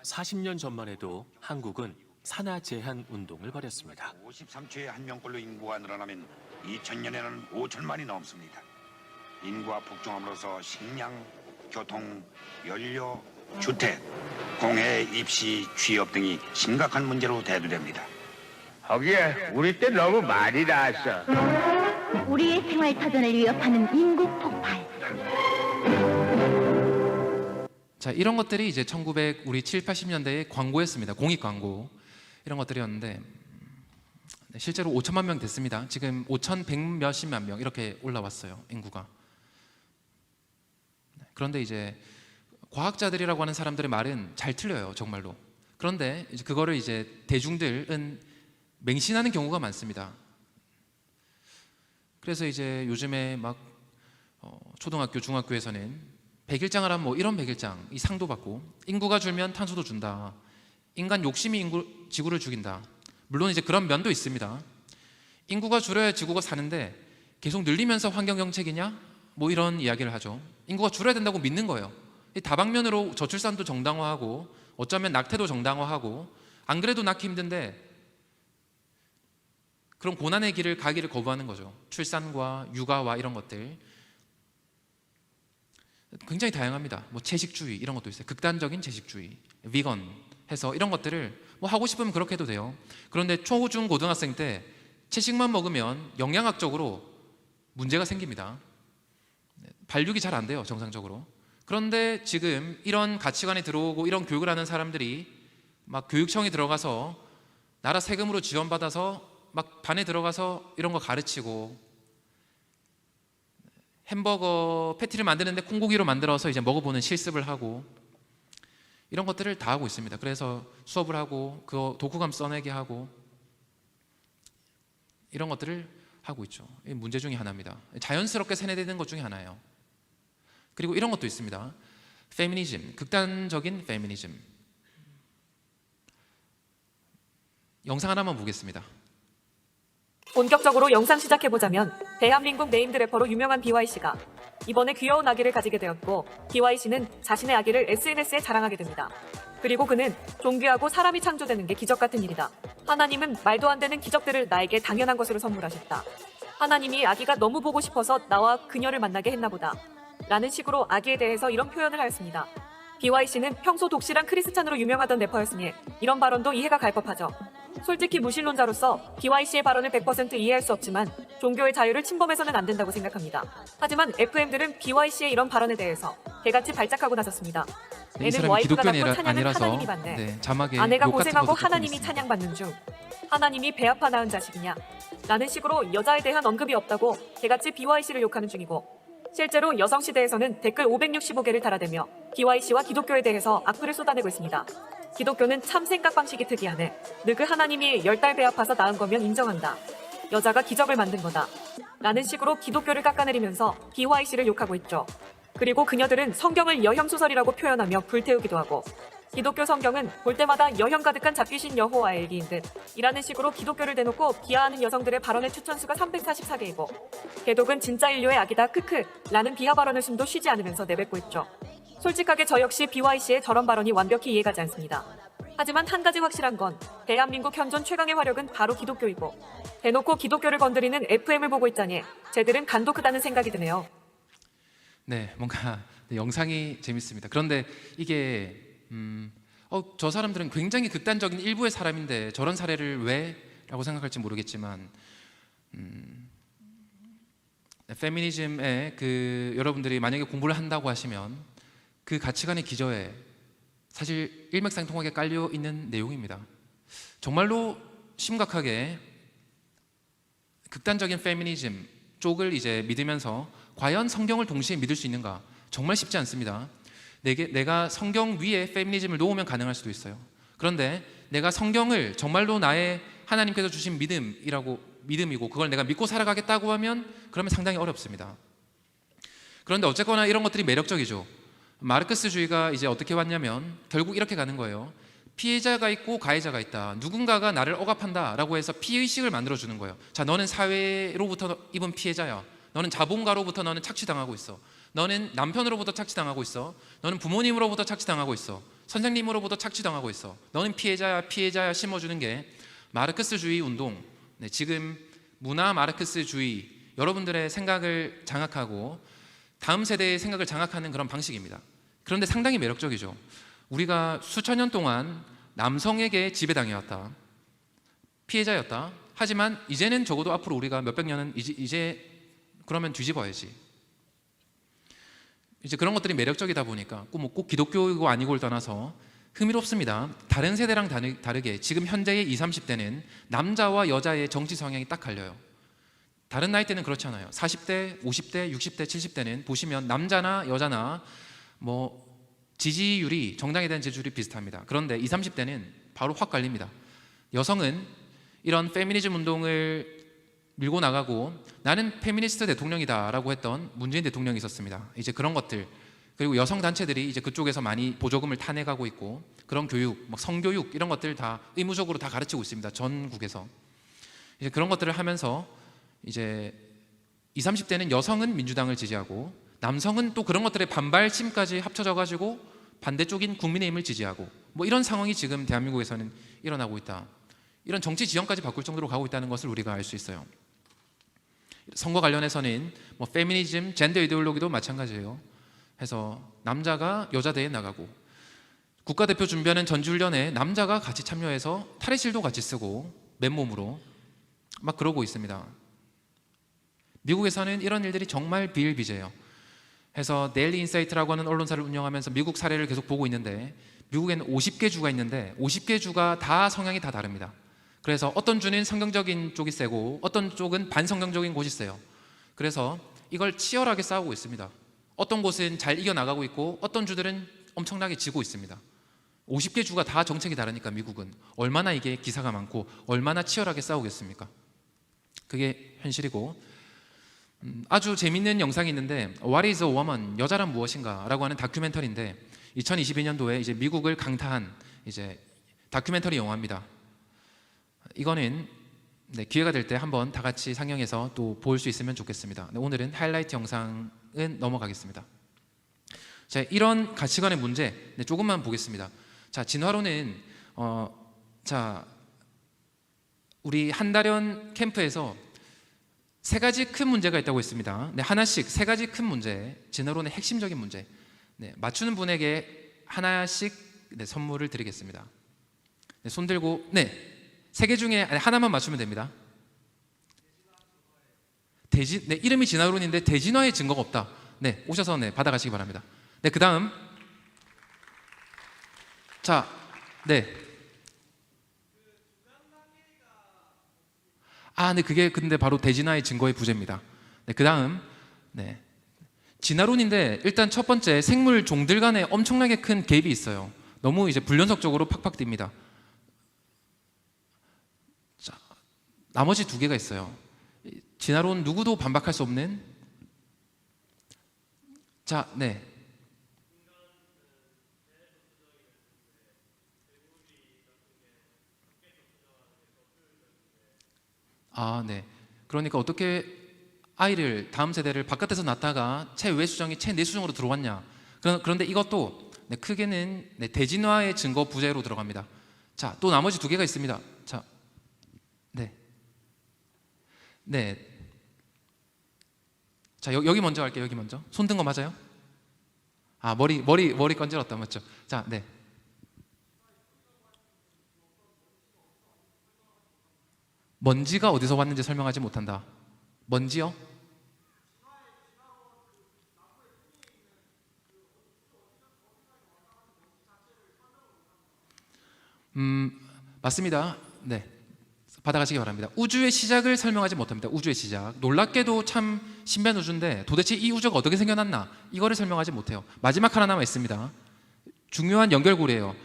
40년 전만 해도 한국은 산하 제한 운동을 벌였습니다. 53초에 한 명꼴로 인구가 늘어나면 2000년에는 5천만이 넘습니다. 인구가 폭증함으로써 식량, 교통, 연료, 주택, 공해, 입시, 취업 등이 심각한 문제로 대두됩니다. 거기에 우리 때 너무 많이 나왔어. 우리의 생활 터전을 위협하는 인구 폭발. 자, 이런 것들이 이제 1970, 80년대의 광고였습니다. 공익 광고 이런 것들이었는데 실제로 5천만 명 됐습니다. 지금 5,100 몇십만 명 이렇게 올라왔어요, 인구가. 그런데 이제 과학자들이라고 하는 사람들의 말은 잘 틀려요, 정말로. 그런데 이제 그거를 이제 대중들은 맹신하는 경우가 많습니다. 그래서 이제 요즘에 막 초등학교, 중학교에서는 100일장을 하면 뭐 이런 100일장 이 상도 받고, 인구가 줄면 탄소도 준다, 인간 욕심이 지구를 죽인다. 물론 이제 그런 면도 있습니다. 인구가 줄여야 지구가 사는데 계속 늘리면서 환경 정책이냐? 뭐 이런 이야기를 하죠. 인구가 줄어야 된다고 믿는 거예요. 이 다방면으로 저출산도 정당화하고 어쩌면 낙태도 정당화하고, 안 그래도 낳기 힘든데 그런 고난의 길을 가기를 거부하는 거죠. 출산과 육아와 이런 것들 굉장히 다양합니다. 뭐 채식주의 이런 것도 있어요. 극단적인 채식주의, 비건 해서 이런 것들을 뭐 하고 싶으면 그렇게 해도 돼요. 그런데 초, 중, 고등학생 때 채식만 먹으면 영양학적으로 문제가 생깁니다. 발육이 잘 안 돼요, 정상적으로. 그런데 지금 이런 가치관이 들어오고 이런 교육을 하는 사람들이 막 교육청에 들어가서 나라 세금으로 지원받아서 막 반에 들어가서 이런 거 가르치고, 햄버거 패티를 만드는데 콩고기로 만들어서 이제 먹어보는 실습을 하고, 이런 것들을 다 하고 있습니다. 그래서 수업을 하고 그 독후감 써내게 하고 이런 것들을 하고 있죠. 이 문제 중에 하나입니다. 자연스럽게 세뇌되는 것 중에 하나예요. 그리고 이런 것도 있습니다. 페미니즘, 극단적인 페미니즘. 영상 하나만 보겠습니다. 본격적으로 영상 시작해보자면, 대한민국 네임드 래퍼로 유명한 BYC가 이번에 귀여운 아기를 가지게 되었고, BYC는 자신의 아기를 SNS에 자랑하게 됩니다. 그리고 그는 존귀하고 사람이 창조되는 게 기적 같은 일이다. 하나님은 말도 안 되는 기적들을 나에게 당연한 것으로 선물하셨다. 하나님이 아기가 너무 보고 싶어서 나와 그녀를 만나게 했나 보다. 라는 식으로 아기에 대해서 이런 표현을 하였습니다. BYC는 평소 독실한 크리스찬으로 유명하던 래퍼였으니 이런 발언도 이해가 갈 법하죠. 솔직히 무신론자로서 BYC의 발언을 100% 이해할 수 없지만 종교의 자유를 침범해서는 안 된다고 생각합니다. 하지만 FM들은 BYC의 이런 발언에 대해서 개같이 발작하고 나섰습니다. 이 애는 사람이 와이프가 기독교인이 낳고 찬양은 아니라서 하나님이 받네. 네, 자막에 아내가 욕 같은 고생하고 것도 조금 하나님이 있습니다. 찬양받는 중 하나님이 배 아파 낳은 자식이냐? 라는 식으로 여자에 대한 언급이 없다고 개같이 BYC를 욕하는 중이고, 실제로 여성시대에서는 댓글 565개를 달아대며 BYC와 기독교에 대해서 악플을 쏟아내고 있습니다. 기독교는 참 생각 방식이 특이하네. 느그 하나님이 10달 배 아파서 낳은 거면 인정한다. 여자가 기적을 만든 거다. 라는 식으로 기독교를 깎아내리면서 BYC를 욕하고 있죠. 그리고 그녀들은 성경을 여혐소설이라고 표현하며 불태우기도 하고, 기독교 성경은 볼 때마다 여혐 가득한 잡귀신 여호와의 일기인 듯 이라는 식으로 기독교를 대놓고 비하하는 여성들의 발언의 추천수가 344개이고, 개독은 진짜 인류의 악이다 크크 라는 비하 발언을 숨도 쉬지 않으면서 내뱉고 있죠. 솔직하게 저 역시 BYC의 저런 발언이 완벽히 이해가지 않습니다. 하지만 한 가지 확실한 건 대한민국 현존 최강의 화력은 바로 기독교이고, 대놓고 기독교를 건드리는 FM을 보고 있자니 쟤들은 간도 크다는 생각이 드네요. 네, 뭔가 영상이 재밌습니다. 그런데 이게 저 사람들은 굉장히 극단적인 일부의 사람인데 저런 사례를 왜? 라고 생각할지 모르겠지만, 페미니즘에 여러분들이 만약에 공부를 한다고 하시면 그 가치관의 기저에 사실 일맥상통하게 깔려 있는 내용입니다. 정말로 심각하게 극단적인 페미니즘 쪽을 이제 믿으면서 과연 성경을 동시에 믿을 수 있는가? 정말 쉽지 않습니다. 내가 성경 위에 페미니즘을 놓으면 가능할 수도 있어요. 그런데 내가 성경을 정말로 나의 하나님께서 주신 믿음이고 그걸 내가 믿고 살아가겠다고 하면 그러면 상당히 어렵습니다. 그런데 어쨌거나 이런 것들이 매력적이죠. 마르크스주의가 이제 어떻게 왔냐면 결국 이렇게 가는 거예요. 피해자가 있고 가해자가 있다. 누군가가 나를 억압한다라고 해서 피의식을 만들어주는 거예요. 자, 너는 사회로부터 입은 피해자야. 너는 자본가로부터 너는 착취당하고 있어. 너는 남편으로부터 착취당하고 있어. 너는 부모님으로부터 착취당하고 있어. 선생님으로부터 착취당하고 있어. 너는 피해자야 심어주는 게 마르크스주의 운동. 네, 지금 문화 마르크스주의, 여러분들의 생각을 장악하고 다음 세대의 생각을 장악하는 그런 방식입니다. 그런데 상당히 매력적이죠. 우리가 수천 년 동안 남성에게 지배당해왔다. 피해자였다. 하지만 이제는 적어도 앞으로 우리가 몇백 년은 이제 그러면 뒤집어야지. 이제 그런 것들이 매력적이다 보니까 꼭 기독교이고 아니고를 떠나서 흥미롭습니다. 다른 세대랑 다르게 지금 현재의 20, 30대는 남자와 여자의 정치 성향이 딱 갈려요. 다른 나이 때는 그렇지 않아요. 40대, 50대, 60대, 70대는 보시면 남자나 여자나 뭐 지지율이, 정당에 대한 지지율이 비슷합니다. 그런데 20, 30대는 바로 확 갈립니다. 여성은 이런 페미니즘 운동을 밀고 나가고 나는 페미니스트 대통령이다라고 했던 문재인 대통령이 있었습니다. 이제 그런 것들, 그리고 여성 단체들이 이제 그쪽에서 많이 보조금을 타내가고 있고, 그런 교육, 막 성교육 이런 것들 다 의무적으로 다 가르치고 있습니다. 전국에서. 이제 그런 것들을 하면서 이제 20, 30대는 여성은 민주당을 지지하고 남성은 또 그런 것들의 반발심까지 합쳐져 가지고 반대쪽인 국민의힘을 지지하고, 뭐 이런 상황이 지금 대한민국에서는 일어나고 있다. 이런 정치 지형까지 바꿀 정도로 가고 있다는 것을 우리가 알 수 있어요. 선거 관련해서는 뭐 페미니즘, 젠더 이데올로기도 마찬가지예요. 해서 남자가 여자대에 나가고, 국가대표 준비하는 전지훈련에 남자가 같이 참여해서 탈의실도 같이 쓰고 맨몸으로 막 그러고 있습니다. 미국에서는 이런 일들이 정말 비일비재해요. 해서 데일리 인사이트라고 하는 언론사를 운영하면서 미국 사례를 계속 보고 있는데, 미국에는 50개 주가 있는데 50개 주가 다 성향이 다 다릅니다. 그래서 어떤 주는 성경적인 쪽이 세고 어떤 쪽은 반성경적인 곳이 세요. 그래서 이걸 치열하게 싸우고 있습니다. 어떤 곳은 잘 이겨나가고 있고 어떤 주들은 엄청나게 지고 있습니다. 50개 주가 다 정책이 다르니까 미국은 얼마나 이게 기사가 많고 얼마나 치열하게 싸우겠습니까? 그게 현실이고, 아주 재밌는 영상이 있는데 What is a woman? 여자란 무엇인가? 라고 하는 다큐멘터리인데 2022년도에 이제 미국을 강타한 이제 다큐멘터리 영화입니다. 이거는 기회가 될 때 한번 다 같이 상영해서 또 볼 수 있으면 좋겠습니다. 오늘은 하이라이트 영상은 넘어가겠습니다. 자, 이런 가치관의 문제 조금만 보겠습니다. 자, 진화론은 우리 한다련 캠프에서 세 가지 큰 문제가 있다고 했습니다. 하나씩 세 가지 큰 문제, 진화론의 핵심적인 문제. 맞추는 분에게 하나씩 선물을 드리겠습니다. 손 들고 세 개 중에 하나만 맞추면 됩니다. 이름이 진화론인데 대진화의 증거가 없다. 오셔서 받아가시기 바랍니다. 그 다음, 그게 근데 바로 대진화의 증거의 부재입니다. 그 다음, 진화론인데 일단 첫 번째, 생물 종들 간에 엄청나게 큰 갭이 있어요. 너무 이제 불연속적으로 팍팍 뜁니다. 자, 나머지 두 개가 있어요. 진화론 누구도 반박할 수 없는. 그러니까 어떻게 아이를, 다음 세대를 바깥에서 낳다가 체외수정이 체내수정으로 들어왔냐. 그런데 이것도 크게는 대진화의 증거 부재로 들어갑니다. 자, 또 나머지 두 개가 있습니다. 자, 여기 먼저 할게요. 여기 먼저. 손 든 거 맞아요? 머리 건질었다. 맞죠? 자, 먼지가 어디서 왔는지 설명하지 못한다. 먼지요? 맞습니다. 받아가시기 바랍니다. 우주의 시작을 설명하지 못합니다. 우주의 시작. 놀랍게도 참 신비한 우주인데 도대체 이 우주가 어떻게 생겨났나? 이거를 설명하지 못해요. 마지막 하나 남아 있습니다. 중요한 연결고리예요.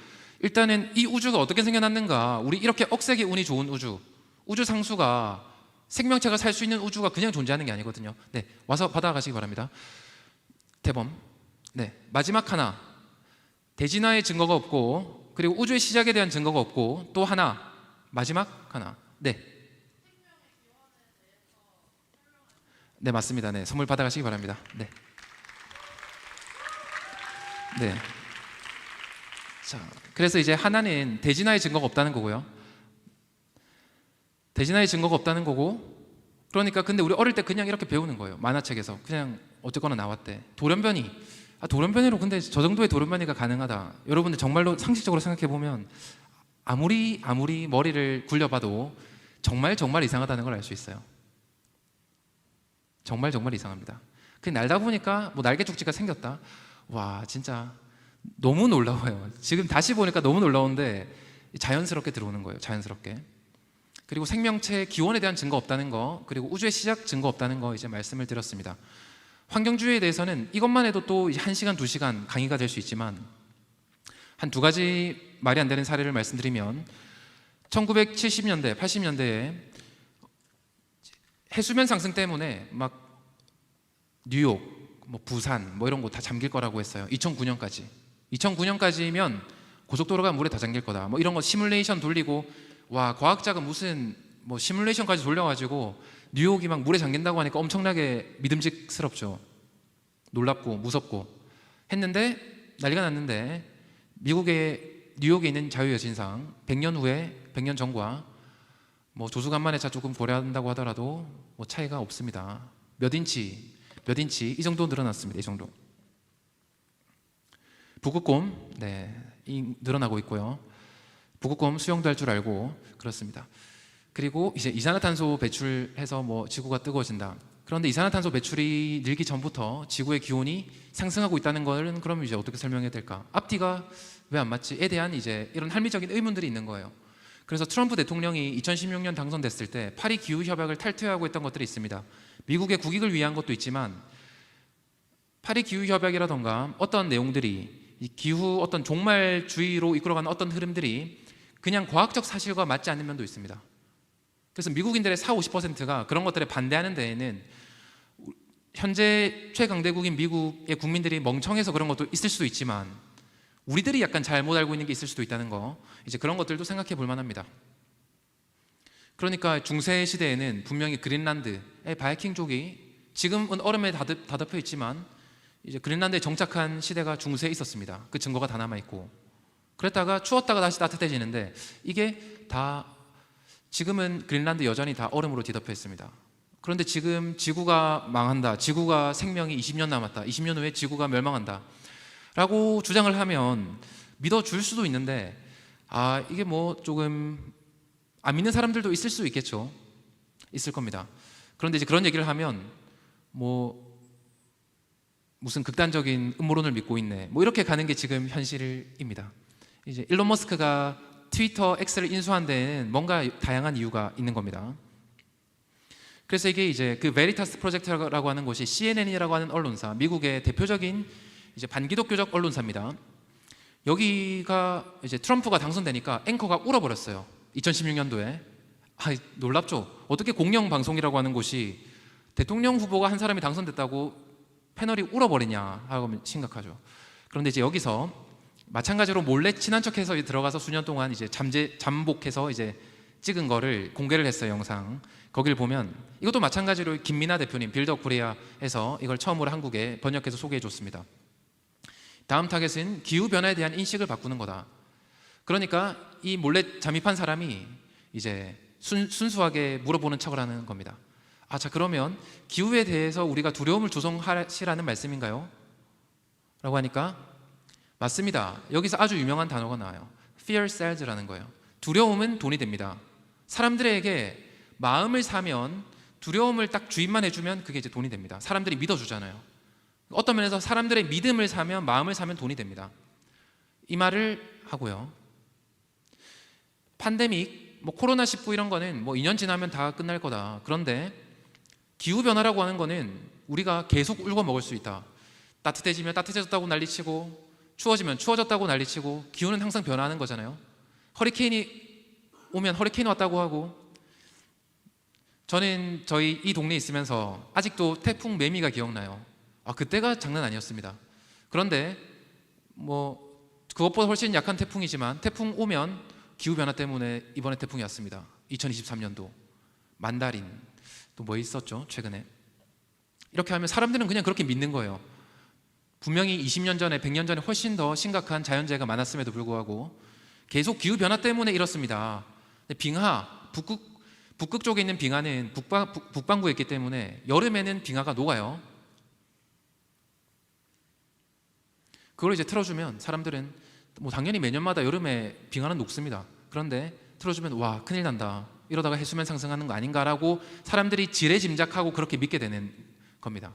일단은 이 우주가 어떻게 생겨났는가? 우리 이렇게 억세게 운이 좋은 우주 상수가, 생명체가 살 수 있는 우주가 그냥 존재하는 게 아니거든요. 와서 받아가시기 바랍니다. 대범. 마지막 하나. 대진화의 증거가 없고, 그리고 우주의 시작에 대한 증거가 없고, 또 하나. 마지막 하나. 맞습니다. 선물 받아가시기 바랍니다. 자, 그래서 이제 하나는 대진화의 증거가 없다는 거고요. 대진화의 증거가 없다는 거고, 그러니까 근데 우리 어릴 때 그냥 이렇게 배우는 거예요. 만화책에서 그냥 어쨌거나 나왔대. 돌연변이. 돌연변이로 근데 저 정도의 돌연변이가 가능하다. 여러분들 정말로 상식적으로 생각해 보면 아무리 머리를 굴려봐도 정말 정말 이상하다는 걸 알 수 있어요. 정말 정말 이상합니다. 그 날다 보니까 뭐 날개 축지가 생겼다. 와, 진짜 너무 놀라워요. 지금 다시 보니까 너무 놀라운데 자연스럽게 들어오는 거예요. 자연스럽게. 그리고 생명체 기원에 대한 증거 없다는 거, 그리고 우주의 시작 증거 없다는 거 이제 말씀을 드렸습니다. 환경주의에 대해서는 이것만 해도 또 1시간, 2시간 강의가 될 수 있지만 한 두 가지 말이 안 되는 사례를 말씀드리면 1970년대, 80년대에 해수면 상승 때문에 막 뉴욕, 뭐 부산, 뭐 이런 곳 다 잠길 거라고 했어요. 2009년까지. 2009년까지면 고속도로가 물에 다 잠길 거다. 뭐 이런 거 시뮬레이션 돌리고, 와, 과학자가 무슨 뭐 시뮬레이션까지 돌려가지고 뉴욕이 막 물에 잠긴다고 하니까 엄청나게 믿음직스럽죠. 놀랍고 무섭고 했는데 난리가 났는데, 미국의 뉴욕에 있는 자유여신상 100년 후에 100년 전과 뭐 조수간만의 차 조금 고려한다고 하더라도 뭐 차이가 없습니다. 몇 인치 이 정도 늘어났습니다. 이 정도. 북극곰 늘어나고 있고요. 북극곰 수영도 할 줄 알고 그렇습니다. 그리고 이제 이산화탄소 배출해서 뭐 지구가 뜨거워진다. 그런데 이산화탄소 배출이 늘기 전부터 지구의 기온이 상승하고 있다는 것은 그럼 이제 어떻게 설명해야 될까? 앞뒤가 왜 안 맞지?에 대한 이제 이런 합리적인 의문들이 있는 거예요. 그래서 트럼프 대통령이 2016년 당선됐을 때 파리 기후 협약을 탈퇴하고 했던 것들이 있습니다. 미국의 국익을 위한 것도 있지만 파리 기후 협약이라던가 어떤 내용들이 이 기후 어떤 종말주의로 이끌어가는 어떤 흐름들이 그냥 과학적 사실과 맞지 않는 면도 있습니다. 그래서 미국인들의 40-50%가 그런 것들에 반대하는 데에는 현재 최강대국인 미국의 국민들이 멍청해서 그런 것도 있을 수도 있지만 우리들이 약간 잘못 알고 있는 게 있을 수도 있다는 거, 이제 그런 것들도 생각해 볼 만합니다. 그러니까 중세 시대에는 분명히 그린란드의 바이킹족이 지금은 얼음에 다 덮여 있지만 이제 그린란드에 정착한 시대가 중세에 있었습니다. 그 증거가 다 남아 있고, 그랬다가 추웠다가 다시 따뜻해지는데 이게 다 지금은 그린란드 여전히 다 얼음으로 뒤덮여 있습니다. 그런데 지금 지구가 망한다, 지구가 생명이 20년 남았다, 20년 후에 지구가 멸망한다 라고 주장을 하면 믿어줄 수도 있는데, 이게 뭐 조금 안 믿는 사람들도 있을 수 있겠죠. 있을 겁니다. 그런데 이제 그런 얘기를 하면 뭐 무슨 극단적인 음모론을 믿고 있네, 뭐 이렇게 가는 게 지금 현실입니다. 이제 일론 머스크가 트위터 X를 인수한 데에는 뭔가 다양한 이유가 있는 겁니다. 그래서 이게 이제 그 베리타스 프로젝트라고 하는 곳이 CNN이라고 하는 언론사, 미국의 대표적인 이제 반기독교적 언론사입니다. 여기가 이제 트럼프가 당선되니까 앵커가 울어버렸어요. 2016년도에. 놀랍죠? 어떻게 공영방송이라고 하는 곳이 대통령 후보가 한 사람이 당선됐다고 패널이 울어버리냐 하고 심각하죠. 그런데 이제 여기서 마찬가지로 몰래 친한 척해서 들어가서 수년 동안 이제 잠복해서 이제 찍은 거를 공개를 했어요, 영상. 거길 보면 이것도 마찬가지로 김민아 대표님 빌더 코리아에서 이걸 처음으로 한국에 번역해서 소개해 줬습니다. 다음 타겟은 기후변화에 대한 인식을 바꾸는 거다. 그러니까 이 몰래 잠입한 사람이 이제 순수하게 물어보는 척을 하는 겁니다. 자, 그러면 기후에 대해서 우리가 두려움을 조성하시라는 말씀인가요? 라고 하니까 맞습니다. 여기서 아주 유명한 단어가 나와요. Fear sells라는 거예요. 두려움은 돈이 됩니다. 사람들에게 마음을 사면, 두려움을 딱 주입만 해주면 그게 이제 돈이 됩니다. 사람들이 믿어주잖아요. 어떤 면에서 사람들의 믿음을 사면, 마음을 사면 돈이 됩니다. 이 말을 하고요. 팬데믹, 뭐 코로나19 이런 거는 뭐 2년 지나면 다 끝날 거다. 그런데 기후변화라고 하는 거는 우리가 계속 울고 먹을 수 있다. 따뜻해지면 따뜻해졌다고 난리치고, 추워지면 추워졌다고 난리치고, 기후는 항상 변화하는 거잖아요. 허리케인이 오면 허리케인 왔다고 하고, 저는 저희 이 동네에 있으면서 아직도 태풍 매미가 기억나요. 그때가 장난 아니었습니다. 그런데 뭐 그것보다 훨씬 약한 태풍이지만 태풍 오면 기후변화 때문에 이번에 태풍이 왔습니다. 2023년도 만다린, 또 뭐 있었죠 최근에. 이렇게 하면 사람들은 그냥 그렇게 믿는 거예요. 분명히 20년 전에 100년 전에 훨씬 더 심각한 자연재해가 많았음에도 불구하고 계속 기후변화 때문에 이렇습니다. 빙하, 북극 쪽에 있는 빙하는 북반구에 있기 때문에 여름에는 빙하가 녹아요. 그걸 이제 틀어주면 사람들은 뭐 당연히 매년마다 여름에 빙하는 녹습니다. 그런데 틀어주면 와, 큰일 난다 이러다가 해수면 상승하는 거 아닌가라고 사람들이 지레짐작하고 그렇게 믿게 되는 겁니다.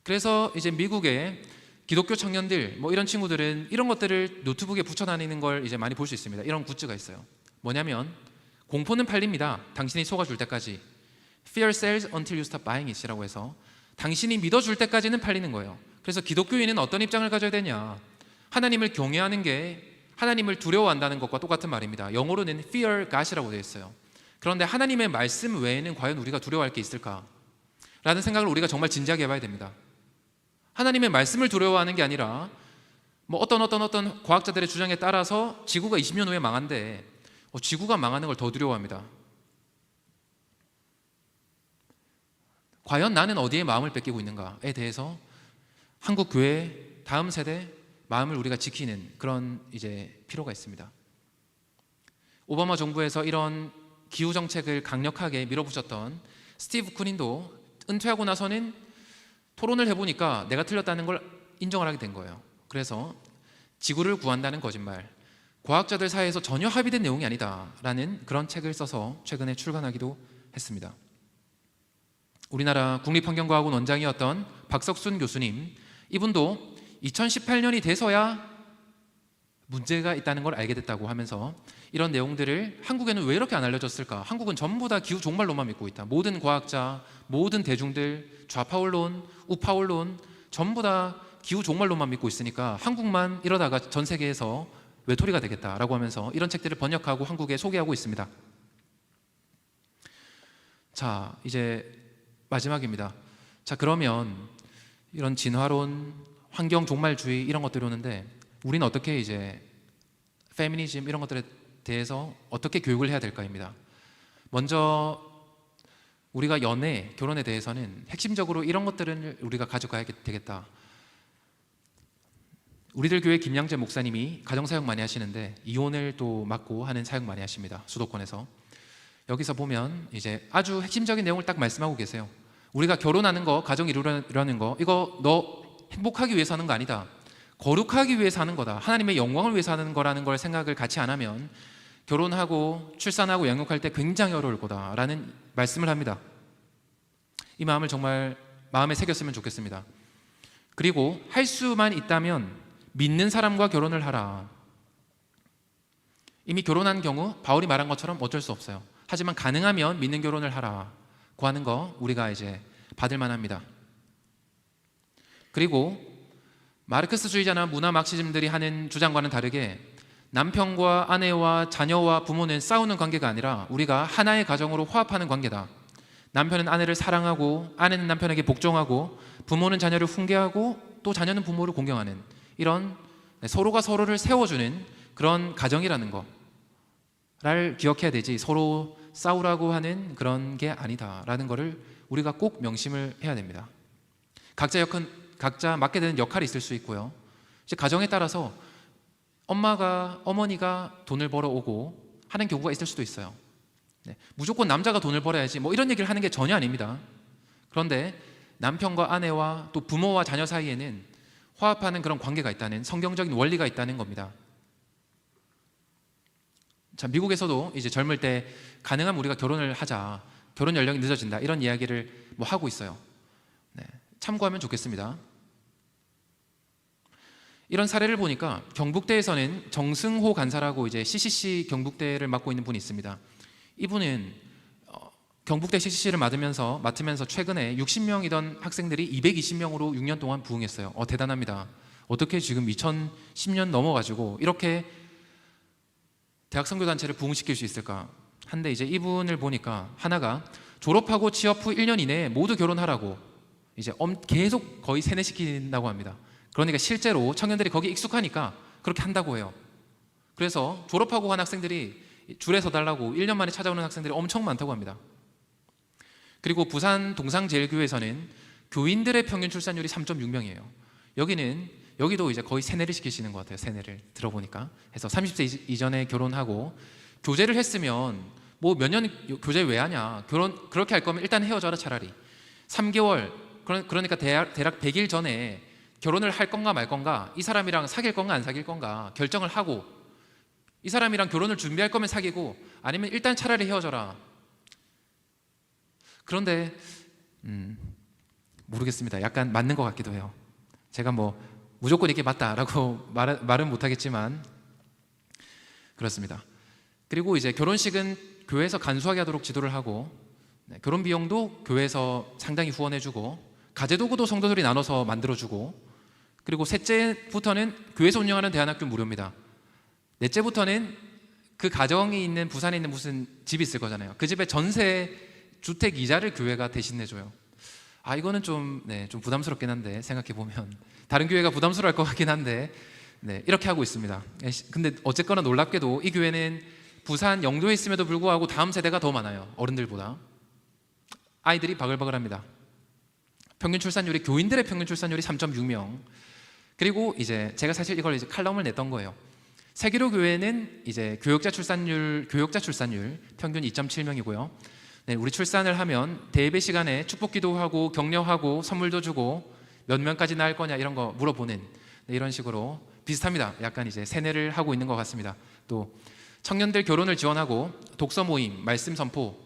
그래서 이제 미국의 기독교 청년들 뭐 이런 친구들은 이런 것들을 노트북에 붙여 다니는 걸 이제 많이 볼 수 있습니다. 이런 굿즈가 있어요. 뭐냐면 공포는 팔립니다. 당신이 속아줄 때까지. Fear sells until you stop buying it이라고 해서 당신이 믿어줄 때까지는 팔리는 거예요. 그래서 기독교인은 어떤 입장을 가져야 되냐? 하나님을 경외하는 게 하나님을 두려워한다는 것과 똑같은 말입니다. 영어로는 fear God이라고 되어 있어요. 그런데 하나님의 말씀 외에는 과연 우리가 두려워할 게 있을까? 라는 생각을 우리가 정말 진지하게 해봐야 됩니다. 하나님의 말씀을 두려워하는 게 아니라 뭐 어떤 과학자들의 주장에 따라서 지구가 20년 후에 망한데 지구가 망하는 걸 더 두려워합니다. 과연 나는 어디에 마음을 뺏기고 있는가에 대해서 한국 교회 다음 세대 마음을 우리가 지키는 그런 이제 필요가 있습니다. 오바마 정부에서 이런 기후 정책을 강력하게 밀어붙였던 스티브 쿠닌도 은퇴하고 나서는 토론을 해보니까 내가 틀렸다는 걸 인정을 하게 된 거예요. 그래서 지구를 구한다는 거짓말, 과학자들 사이에서 전혀 합의된 내용이 아니다라는 그런 책을 써서 최근에 출간하기도 했습니다. 우리나라 국립환경과학원 원장이었던 박석순 교수님, 이분도 2018년이 돼서야 문제가 있다는 걸 알게 됐다고 하면서 이런 내용들을 한국에는 왜 이렇게 안 알려졌을까? 한국은 전부 다 기후 종말론만 믿고 있다. 모든 과학자, 모든 대중들, 좌파언론, 우파언론 전부 다 기후 종말론만 믿고 있으니까 한국만 이러다가 전 세계에서 외톨이가 되겠다라고 하면서 이런 책들을 번역하고 한국에 소개하고 있습니다. 자, 이제 마지막입니다. 자, 그러면 이런 진화론, 환경 종말주의 이런 것들이 오는데 우리는 어떻게 이제 페미니즘 이런 것들에 대해서 어떻게 교육을 해야 될까입니다. 먼저 우리가 연애, 결혼에 대해서는 핵심적으로 이런 것들은 우리가 가져가야 되겠다. 우리들 교회 김양재 목사님이 가정사역 많이 하시는데 이혼을 또 맡고 하는 사역 많이 하십니다. 수도권에서. 여기서 보면 이제 아주 핵심적인 내용을 딱 말씀하고 계세요. 우리가 결혼하는 거, 가정 이루려는 거, 이거 너 행복하기 위해서 하는 거 아니다. 거룩하기 위해서 하는 거다. 하나님의 영광을 위해서 하는 거라는 걸 생각을 같이 안 하면 결혼하고 출산하고 양육할 때 굉장히 어려울 거다라는 말씀을 합니다. 이 마음을 정말 마음에 새겼으면 좋겠습니다. 그리고 할 수만 있다면 믿는 사람과 결혼을 하라. 이미 결혼한 경우 바울이 말한 것처럼 어쩔 수 없어요. 하지만 가능하면 믿는 결혼을 하라고 하는 거 우리가 이제 받을 만합니다. 그리고 마르크스주의자나 문화 막시즘들이 하는 주장과는 다르게 남편과 아내와 자녀와 부모는 싸우는 관계가 아니라 우리가 하나의 가정으로 화합하는 관계다. 남편은 아내를 사랑하고 아내는 남편에게 복종하고 부모는 자녀를 훈계하고 또 자녀는 부모를 공경하는 이런 서로가 서로를 세워주는 그런 가정이라는 거를 기억해야 되지 서로 싸우라고 하는 그런 게 아니다라는 거를 우리가 꼭 명심을 해야 됩니다. 각자 맡게 되는 역할이 있을 수 있고요. 이제 가정에 따라서 어머니가 돈을 벌어오고 하는 경우가 있을 수도 있어요. 네, 무조건 남자가 돈을 벌어야지 뭐 이런 얘기를 하는 게 전혀 아닙니다. 그런데 남편과 아내와 또 부모와 자녀 사이에는 화합하는 그런 관계가 있다는 성경적인 원리가 있다는 겁니다. 자, 미국에서도 이제 젊을 때 가능하면 우리가 결혼을 하자, 결혼 연령이 늦어진다 이런 이야기를 뭐 하고 있어요. 네, 참고하면 좋겠습니다. 이런 사례를 보니까 경북대에서는 정승호 간사라고 이제 CCC 경북대를 맡고 있는 분이 있습니다. 이분은 경북대 CCC를 맡으면서 최근에 60명이던 학생들이 220명으로 6년 동안 부흥했어요. 대단합니다. 어떻게 지금 2010년 넘어가지고 이렇게 대학 선교단체를 부흥시킬 수 있을까? 한데 이제 이분을 보니까 하나가 졸업하고 취업 후 1년 이내에 모두 결혼하라고 이제 계속 거의 세뇌시킨다고 합니다. 그러니까 실제로 청년들이 거기 익숙하니까 그렇게 한다고 해요. 그래서 졸업하고 간 학생들이 줄에 서달라고 1년 만에 찾아오는 학생들이 엄청 많다고 합니다. 그리고 부산 동상제일교회에서는 교인들의 평균 출산율이 3.6명이에요. 여기도 이제 거의 세뇌를 시키시는 것 같아요. 세뇌를 들어보니까. 그래서 30세 이전에 결혼하고 교제를 했으면 뭐 몇 년 교제 왜 하냐. 그렇게 할 거면 일단 헤어져라 차라리. 3개월 그러니까 대략 100일 전에 결혼을 할 건가 말 건가, 이 사람이랑 사귈 건가 안 사귈 건가 결정을 하고 이 사람이랑 결혼을 준비할 거면 사귀고 아니면 일단 차라리 헤어져라. 그런데 모르겠습니다. 약간 맞는 것 같기도 해요. 제가 뭐 무조건 이게 맞다라고 말은 못하겠지만 그렇습니다. 그리고 이제 결혼식은 교회에서 간소하게 하도록 지도를 하고, 결혼 비용도 교회에서 상당히 후원해주고, 가제도구도 성도들이 나눠서 만들어주고, 그리고 셋째부터는 교회에서 운영하는 대안학교 무료입니다. 넷째부터는 그 가정이 있는 부산에 있는 무슨 집이 있을 거잖아요. 그 집의 전세 주택 이자를 교회가 대신 내줘요. 이거는 좀 부담스럽긴 한데, 생각해 보면 다른 교회가 부담스러워할 것 같긴 한데, 이렇게 하고 있습니다. 근데 어쨌거나 놀랍게도 이 교회는 부산 영도에 있음에도 불구하고 다음 세대가 더 많아요. 어른들보다. 아이들이 바글바글합니다. 평균 출산율이, 교인들의 평균 출산율이 3.6명. 그리고 이제 제가 사실 이걸 이제 칼럼을 냈던 거예요. 세계로 교회는 이제 교역자 출산율 평균 2.7명이고요. 우리 출산을 하면 대예배 시간에 축복 기도하고 격려하고 선물도 주고 몇 명까지 낳을 거냐 이런 거 물어보는, 이런 식으로 비슷합니다. 약간 이제 세뇌를 하고 있는 것 같습니다. 또 청년들 결혼을 지원하고 독서 모임, 말씀 선포,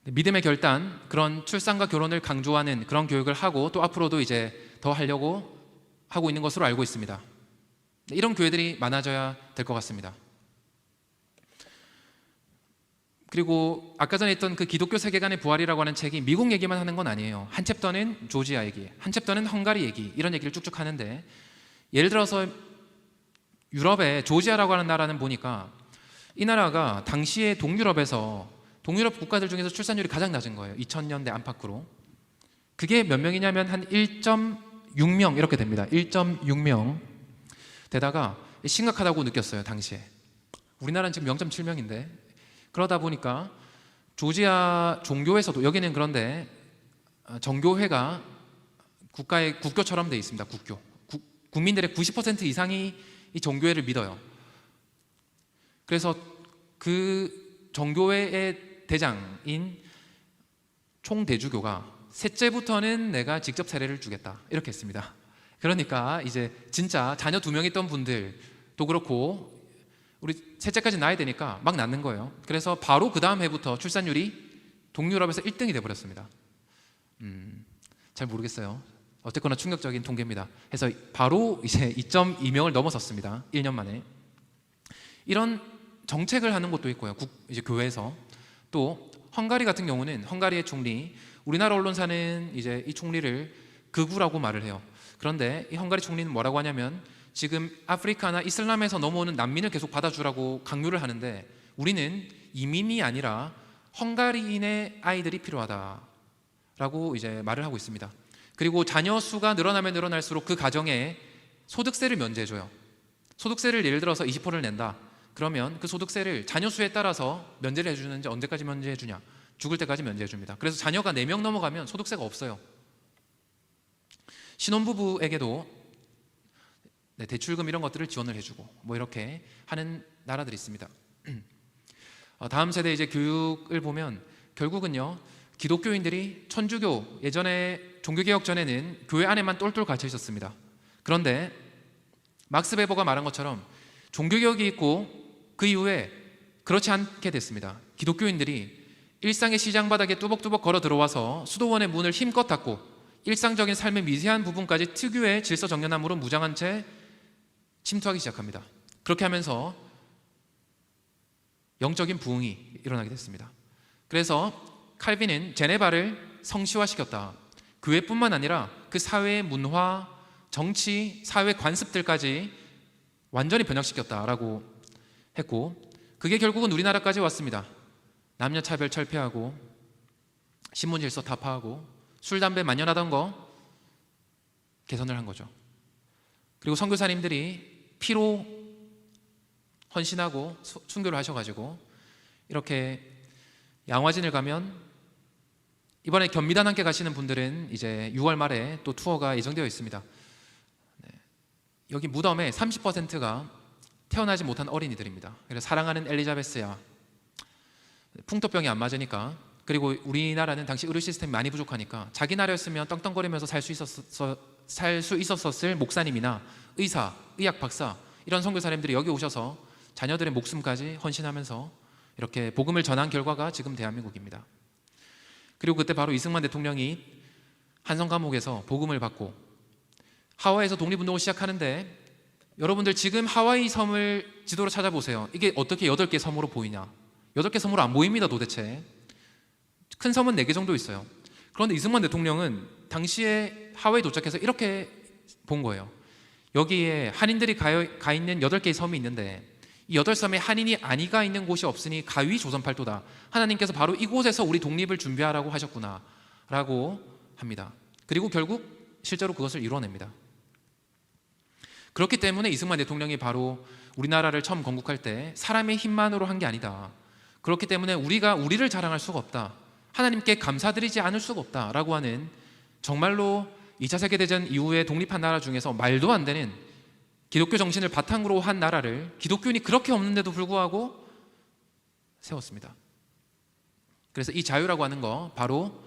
믿음의 결단, 그런 출산과 결혼을 강조하는 그런 교육을 하고 또 앞으로도 이제 더 하려고 하고 있는 것으로 알고 있습니다. 이런 교회들이 많아져야 될 것 같습니다. 그리고 아까 전에 했던 그 기독교 세계관의 부활이라고 하는 책이 미국 얘기만 하는 건 아니에요. 한 챕터는 조지아 얘기, 한 챕터는 헝가리 얘기, 이런 얘기를 쭉쭉 하는데, 예를 들어서 유럽의 조지아라고 하는 나라는 보니까 이 나라가 당시에 동유럽 국가들 중에서 출산율이 가장 낮은 거예요. 2000년대 안팎으로. 그게 몇 명이냐면 한 1.6명 이렇게 됩니다. 1.6명 되다가 심각하다고 느꼈어요. 당시에. 우리나라는 지금 0.7명인데 그러다 보니까 조지아 종교에서도, 여기는 그런데 정교회가 국가의 국교처럼 돼 있습니다. 국민들의 90% 이상이 이 정교회를 믿어요. 그래서 그 정교회의 대장인 총대주교가 셋째부터는 내가 직접 세례를 주겠다 이렇게 했습니다. 그러니까 이제 진짜 자녀 2명 있던 분들도 그렇고 우리 셋째까지 낳아야 되니까 막 낳는 거예요. 그래서 바로 그 다음 해부터 출산율이 동유럽에서 1등이 돼버렸습니다. 잘 모르겠어요. 어쨌거나 충격적인 통계입니다. 그래서 바로 이제 2.2명을 넘어섰습니다. 1년 만에. 이런 정책을 하는 곳도 있고요. 이제 교회에서. 또 헝가리 같은 경우는 헝가리의 총리, 우리나라 언론사는 이제 이 총리를 극우라고 말을 해요. 그런데 이 헝가리 총리는 뭐라고 하냐면 지금 아프리카나 이슬람에서 넘어오는 난민을 계속 받아주라고 강요를 하는데 우리는 이민이 아니라 헝가리인의 아이들이 필요하다라고 이제 말을 하고 있습니다. 그리고 자녀 수가 늘어나면 늘어날수록 그 가정에 소득세를 면제해줘요. 소득세를 예를 들어서 20%를 낸다. 그러면 그 소득세를 자녀 수에 따라서 면제를 해주는지 언제까지 면제해주냐? 죽을 때까지 면제해줍니다. 그래서 자녀가 4명 넘어가면 소득세가 없어요. 신혼부부에게도 대출금 이런 것들을 지원을 해주고 뭐 이렇게 하는 나라들이 있습니다. 다음 세대 이제 교육을 보면 결국은요, 기독교인들이 천주교, 예전에 종교개혁 전에는 교회 안에만 똘똘 갇혀 있었습니다. 그런데 막스 베버가 말한 것처럼 종교개혁이 있고 그 이후에 그렇지 않게 됐습니다. 기독교인들이 일상의 시장 바닥에 뚜벅뚜벅 걸어 들어와서 수도원의 문을 힘껏 닫고 일상적인 삶의 미세한 부분까지 특유의 질서 정연함으로 무장한 채 침투하기 시작합니다. 그렇게 하면서 영적인 부흥이 일어나게 됐습니다. 그래서 칼빈은 제네바를 성시화시켰다. 교회뿐만 아니라 그 사회의 문화, 정치, 사회 관습들까지 완전히 변혁시켰다라고 했고, 그게 결국은 우리나라까지 왔습니다. 남녀차별 철폐하고 신문질서 타파하고 술, 담배 만연하던 거 개선을 한 거죠. 그리고 선교사님들이 피로 헌신하고 순교를 하셔가지고 이렇게 양화진을 가면, 이번에 견미단 함께 가시는 분들은 이제 6월 말에 또 투어가 예정되어 있습니다. 여기 무덤에 30%가 태어나지 못한 어린이들입니다. 그래서 사랑하는 엘리자베스야, 풍토병이 안 맞으니까, 그리고 우리나라는 당시 의료 시스템이 많이 부족하니까 자기 나라였으면 떵떵거리면서 살 수 있었을 목사님이나 의사, 의학 박사 이런 선교사님들이 여기 오셔서 자녀들의 목숨까지 헌신하면서 이렇게 복음을 전한 결과가 지금 대한민국입니다. 그리고 그때 바로 이승만 대통령이 한성 감옥에서 복음을 받고 하와이에서 독립운동을 시작하는데, 여러분들 지금 하와이 섬을 지도로 찾아보세요. 이게 어떻게 8개 섬으로 보이냐? 8개 섬으로 안 보입니다. 도대체 큰 섬은 4개 정도 있어요. 그런데 이승만 대통령은 당시에 하와이 도착해서 이렇게 본 거예요. 여기에 한인들이 가 있는 8개의 섬이 있는데 이 8섬에 한인이 아니가 있는 곳이 없으니 가위 조선팔도다. 하나님께서 바로 이곳에서 우리 독립을 준비하라고 하셨구나 라고 합니다. 그리고 결국 실제로 그것을 이뤄냅니다. 그렇기 때문에 이승만 대통령이 바로 우리나라를 처음 건국할 때 사람의 힘만으로 한 게 아니다. 그렇기 때문에 우리가 우리를 자랑할 수가 없다. 하나님께 감사드리지 않을 수가 없다라고 하는, 정말로 2차 세계대전 이후에 독립한 나라 중에서 말도 안 되는 기독교 정신을 바탕으로 한 나라를 기독교인이 그렇게 없는데도 불구하고 세웠습니다. 그래서 이 자유라고 하는 거, 바로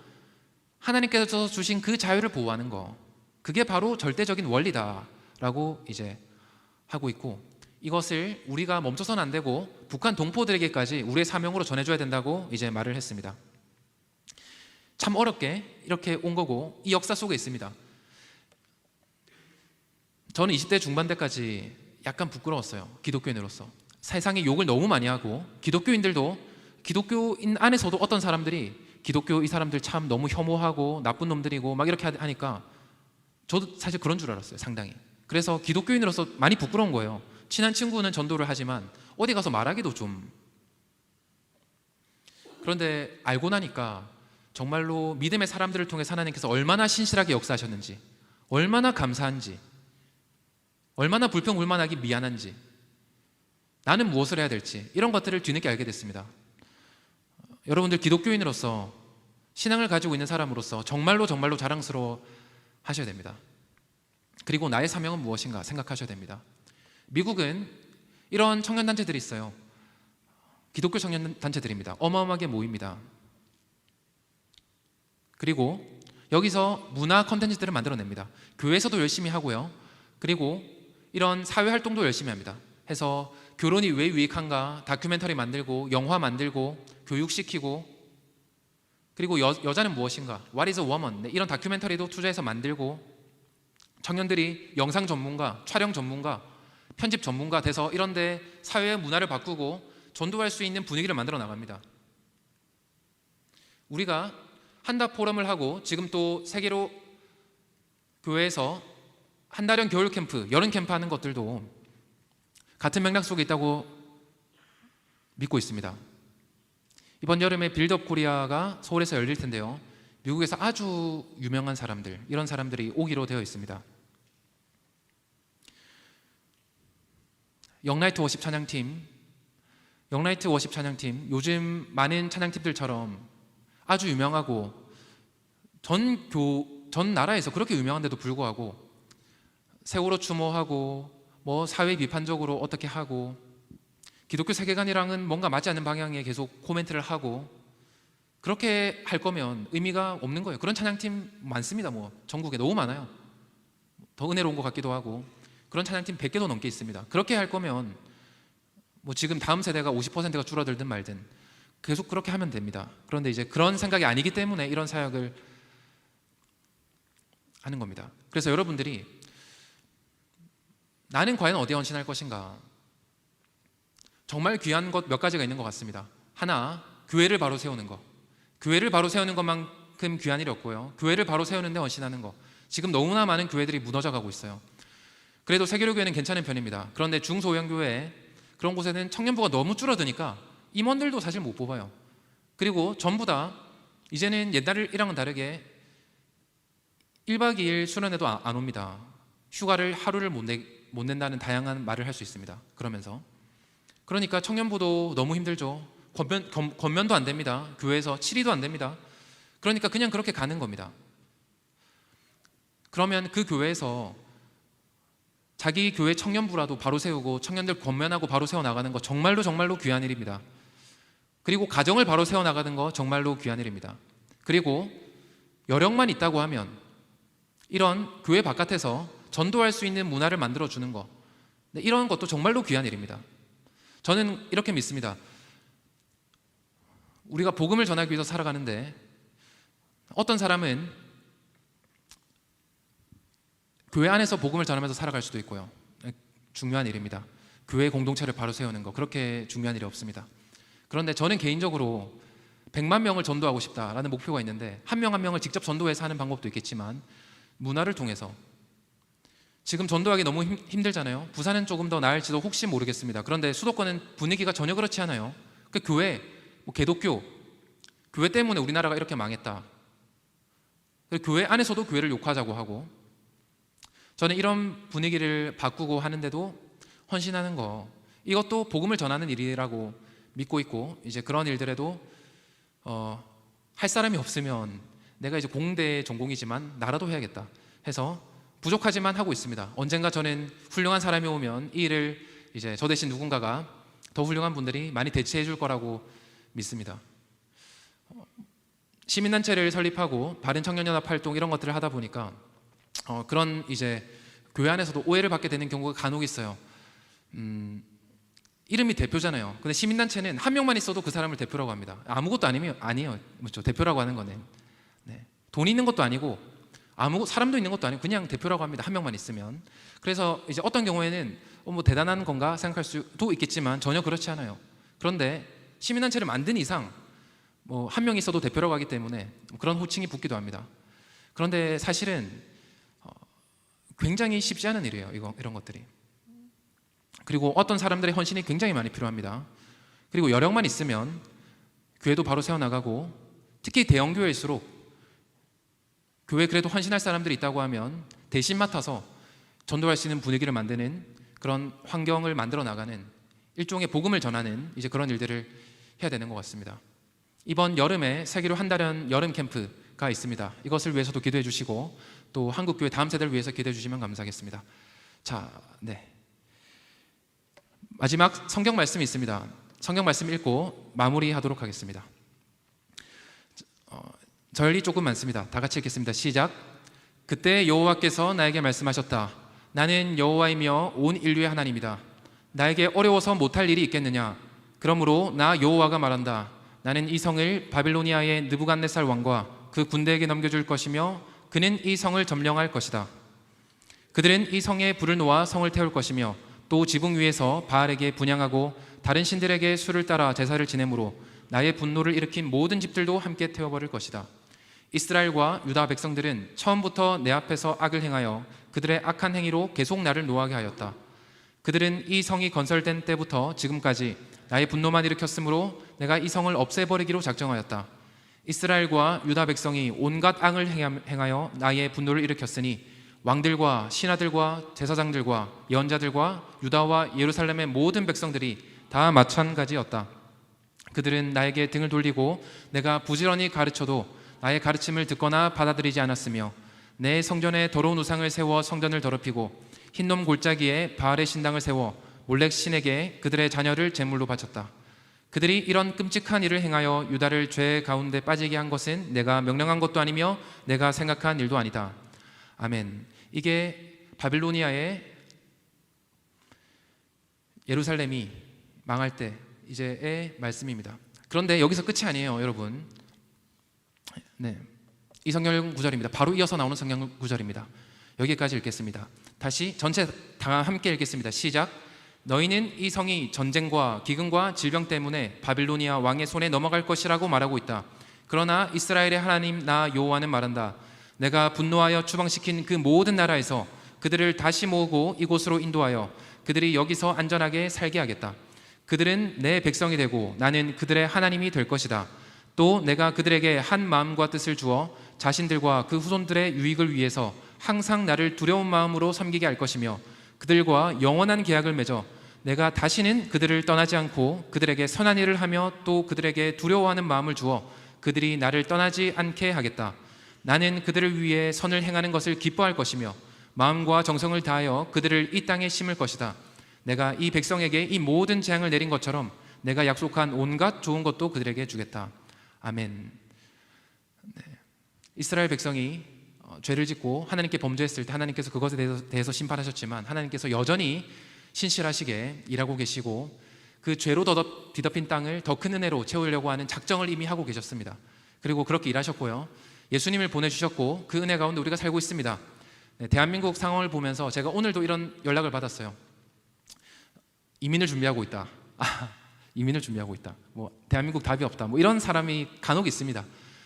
하나님께서 주신 그 자유를 보호하는 거, 그게 바로 절대적인 원리다라고 이제 하고 있고, 이것을 우리가 멈춰서는 안 되고 북한 동포들에게까지 우리의 사명으로 전해줘야 된다고 이제 말을 했습니다. 참 어렵게 이렇게 온 거고, 이 역사 속에 있습니다. 저는 20대 중반 때까지 약간 부끄러웠어요. 기독교인으로서 세상에 욕을 너무 많이 하고, 기독교인들도, 기독교인 안에서도 어떤 사람들이 기독교 이 사람들 참 너무 혐오하고 나쁜 놈들이고 막 이렇게 하니까 저도 사실 그런 줄 알았어요. 상당히. 그래서 기독교인으로서 많이 부끄러운 거예요. 친한 친구는 전도를 하지만 어디 가서 말하기도 좀. 그런데 알고 나니까 정말로 믿음의 사람들을 통해 하나님께서 얼마나 신실하게 역사하셨는지, 얼마나 감사한지, 얼마나 불평불만하기 미안한지, 나는 무엇을 해야 될지, 이런 것들을 뒤늦게 알게 됐습니다. 여러분들 기독교인으로서, 신앙을 가지고 있는 사람으로서 정말로 자랑스러워 하셔야 됩니다. 그리고 나의 사명은 무엇인가 생각하셔야 됩니다. 미국은 이런 청년단체들이 있어요. 기독교 청년단체들입니다. 어마어마하게 모입니다. 그리고 여기서 문화 컨텐츠들을 만들어냅니다. 교회에서도 열심히 하고요. 그리고 이런 사회활동도 열심히 합니다. 해서 결혼이 왜 유익한가 다큐멘터리 만들고, 영화 만들고, 교육시키고, 그리고 여자는 무엇인가, What is a woman? 네, 이런 다큐멘터리도 투자해서 만들고, 청년들이 영상 전문가, 촬영 전문가, 편집 전문가 돼서 이런데 사회의 문화를 바꾸고 전도할 수 있는 분위기를 만들어 나갑니다. 우리가 한다 포럼을 하고 지금 또 세계로 교회에서 한달형 겨울 캠프, 여름 캠프 하는 것들도 같은 맥락 속에 있다고 믿고 있습니다. 이번 여름에 빌드업 코리아가 서울에서 열릴 텐데요. 미국에서 아주 유명한 사람들, 이런 사람들이 오기로 되어 있습니다. 영라이트 워십 찬양팀, 요즘 많은 찬양팀들처럼 아주 유명하고 전 나라에서 그렇게 유명한데도 불구하고 세월호 추모하고 뭐 사회 비판적으로 어떻게 하고 기독교 세계관이랑은 뭔가 맞지 않는 방향에 계속 코멘트를 하고, 그렇게 할 거면 의미가 없는 거예요. 그런 찬양팀 많습니다. 뭐 전국에 너무 많아요. 더 은혜로운 것 같기도 하고, 그런 찬양팀 100개도 넘게 있습니다. 그렇게 할 거면 뭐 지금 다음 세대가 50%가 줄어들든 말든 계속 그렇게 하면 됩니다. 그런데 이제 그런 생각이 아니기 때문에 이런 사역을 하는 겁니다. 그래서 여러분들이 나는 과연 어디에 헌신할 것인가, 정말 귀한 것 몇 가지가 있는 것 같습니다. 하나, 교회를 바로 세우는 것. 교회를 바로 세우는 것만큼 귀한 일이 없고요. 교회를 바로 세우는데 헌신하는 것. 지금 너무나 많은 교회들이 무너져 가고 있어요. 그래도 세계로교회는 괜찮은 편입니다. 그런데 중소형교회, 그런 곳에는 청년부가 너무 줄어드니까 임원들도 사실 못 뽑아요. 그리고 전부 다 이제는 옛날이랑은 다르게 1박 2일 수련회도 안 옵니다. 휴가를 하루를 못 낸다는 다양한 말을 할 수 있습니다. 그러니까 청년부도 너무 힘들죠. 권면도 안 됩니다. 교회에서 치리도 안 됩니다. 그러니까 그냥 그렇게 가는 겁니다. 그러면 그 교회에서 자기 교회 청년부라도 바로 세우고 청년들 권면하고 바로 세워나가는 거 정말로 귀한 일입니다. 그리고 가정을 바로 세워나가는 거 정말로 귀한 일입니다. 그리고 여력만 있다고 하면 이런 교회 바깥에서 전도할 수 있는 문화를 만들어주는 거, 네, 이런 것도 정말로 귀한 일입니다. 저는 이렇게 믿습니다. 우리가 복음을 전하기 위해서 살아가는데 어떤 사람은 교회 안에서 복음을 전하면서 살아갈 수도 있고요. 중요한 일입니다. 교회 공동체를 바로 세우는 거, 그렇게 중요한 일이 없습니다. 그런데 저는 개인적으로 100만 명을 전도하고 싶다라는 목표가 있는데 한 명 한 명을 직접 전도해서 하는 방법도 있겠지만 문화를 통해서, 지금 전도하기 너무 힘들잖아요. 부산은 조금 더 나을지도 혹시 모르겠습니다. 그런데 수도권은 분위기가 전혀 그렇지 않아요. 그 교회, 기독교, 교회 때문에 우리나라가 이렇게 망했다. 교회 안에서도 교회를 욕하자고 하고, 저는 이런 분위기를 바꾸고 하는데도 헌신하는 거, 이것도 복음을 전하는 일이라고 믿고 있고, 이제 그런 일들에도 할 사람이 없으면 내가 이제 공대 전공이지만 나라도 해야겠다 해서 부족하지만 하고 있습니다. 언젠가 저는 훌륭한 사람이 오면 이 일을 이제 저 대신 누군가가, 더 훌륭한 분들이 많이 대체해 줄 거라고 믿습니다. 시민단체를 설립하고 바른 청년연합 활동 이런 것들을 하다 보니까 그런 이제 교회 안에서도 오해를 받게 되는 경우가 간혹 있어요. 이름이 대표잖아요. 근데 시민단체는 한 명만 있어도 그 사람을 대표라고 합니다. 아무것도 아니에요. 그렇죠. 대표라고 하는 거는. 네. 돈이 있는 것도 아니고 사람도 있는 것도 아니고 그냥 대표라고 합니다. 한 명만 있으면. 그래서 이제 어떤 경우에는 뭐 대단한 건가 생각할 수도 있겠지만 전혀 그렇지 않아요. 그런데 시민단체를 만든 이상 뭐 한 명 있어도 대표라고 하기 때문에 그런 호칭이 붙기도 합니다. 그런데 사실은 굉장히 쉽지 않은 일이에요. 이런 것들이. 그리고 어떤 사람들의 헌신이 굉장히 많이 필요합니다. 그리고 여력만 있으면 교회도 바로 세워나가고, 특히 대형교회일수록 교회에 그래도 헌신할 사람들이 있다고 하면 대신 맡아서 전도할 수 있는 분위기를 만드는 그런 환경을 만들어 나가는 일종의 복음을 전하는 이제 그런 일들을 해야 되는 것 같습니다. 이번 여름에 세계로 한다련 여름 캠프가 있습니다. 이것을 위해서도 기도해 주시고 또 한국교회 다음 세대를 위해서 기도해 주시면 감사하겠습니다. 자, 네. 마지막 성경 말씀이 있습니다. 성경 말씀 읽고 마무리하도록 하겠습니다. 절이 조금 많습니다. 다 같이 읽겠습니다. 시작. 그때 여호와께서 나에게 말씀하셨다. 나는 여호와이며 온 인류의 하나님이다. 나에게 어려워서 못할 일이 있겠느냐? 그러므로 나 여호와가 말한다. 나는 이 성을 바빌로니아의 느부갓네살 왕과 그 군대에게 넘겨줄 것이며 그는 이 성을 점령할 것이다. 그들은 이 성에 불을 놓아 성을 태울 것이며 또 지붕 위에서 바알에게 분향하고 다른 신들에게 수를 따라 제사를 지내므로 나의 분노를 일으킨 모든 집들도 함께 태워버릴 것이다. 이스라엘과 유다 백성들은 처음부터 내 앞에서 악을 행하여 그들의 악한 행위로 계속 나를 노하게 하였다. 그들은 이 성이 건설된 때부터 지금까지 나의 분노만 일으켰으므로 내가 이 성을 없애버리기로 작정하였다. 이스라엘과 유다 백성이 온갖 악을 행하여 나의 분노를 일으켰으니 왕들과 신하들과 제사장들과 예언자들과 유다와 예루살렘의 모든 백성들이 다 마찬가지였다. 그들은 나에게 등을 돌리고 내가 부지런히 가르쳐도 나의 가르침을 듣거나 받아들이지 않았으며 내 성전에 더러운 우상을 세워 성전을 더럽히고 흰놈 골짜기에 바알의 신당을 세워 몰렉 신에게 그들의 자녀를 제물로 바쳤다. 그들이 이런 끔찍한 일을 행하여 유다를 죄 가운데 빠지게 한 것은 내가 명령한 것도 아니며 내가 생각한 일도 아니다. 아멘. 이게 바빌로니아의 예루살렘이 망할 때 이제의 말씀입니다. 그런데 여기서 끝이 아니에요, 여러분. 네, 이 성경 구절입니다. 바로 이어서 나오는 성경 구절입니다. 여기까지 읽겠습니다. 다시 전체 다 함께 읽겠습니다. 시작. 너희는 이 성이 전쟁과 기근과 질병 때문에 바빌로니아 왕의 손에 넘어갈 것이라고 말하고 있다. 그러나 이스라엘의 하나님 나 여호와는 말한다. 내가 분노하여 추방시킨 그 모든 나라에서 그들을 다시 모으고 이곳으로 인도하여 그들이 여기서 안전하게 살게 하겠다. 그들은 내 백성이 되고 나는 그들의 하나님이 될 것이다. 또 내가 그들에게 한 마음과 뜻을 주어 자신들과 그 후손들의 유익을 위해서 항상 나를 두려운 마음으로 섬기게 할 것이며 그들과 영원한 계약을 맺어 내가 다시는 그들을 떠나지 않고 그들에게 선한 일을 하며 또 그들에게 두려워하는 마음을 주어 그들이 나를 떠나지 않게 하겠다. 나는 그들을 위해 선을 행하는 것을 기뻐할 것이며 마음과 정성을 다하여 그들을 이 땅에 심을 것이다. 내가 이 백성에게 이 모든 재앙을 내린 것처럼 내가 약속한 온갖 좋은 것도 그들에게 주겠다. 아멘. 네. 이스라엘 백성이 죄를 짓고 하나님께 범죄했을 때 하나님께서 그것에 대해서 심판하셨지만 하나님께서 여전히 신실하시게 일하고 계시고 그 죄로 뒤덮인 땅을 더 큰 은혜로 채우려고 하는 작정을 이미 하고 계셨습니다. 그리고 그렇게 일하셨고요. 예수님을 보내주셨고 그 은혜 가운데 우리가 살고 있습니다. 네, 대한민국 상황을 보면서 제가 오늘도 이런 연락을 받았어요. 이민을 준비하고 있다. 이민을 준비하고 있다. 뭐 대한민국 답이 없다. 뭐 이런 사람이 간혹 있습니다.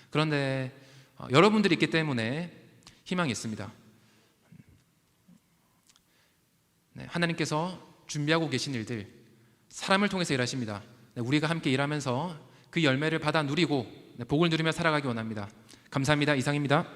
그런데 여러분들이 있기 때문에 희망이 있습니다. 네, 하나님께서 준비하고 계신 일들 사람을 통해서 일하십니다. 네, 우리가 함께 일하면서 그 열매를 받아 누리고 복을 누리며 살아가기 원합니다. 감사합니다. 이상입니다.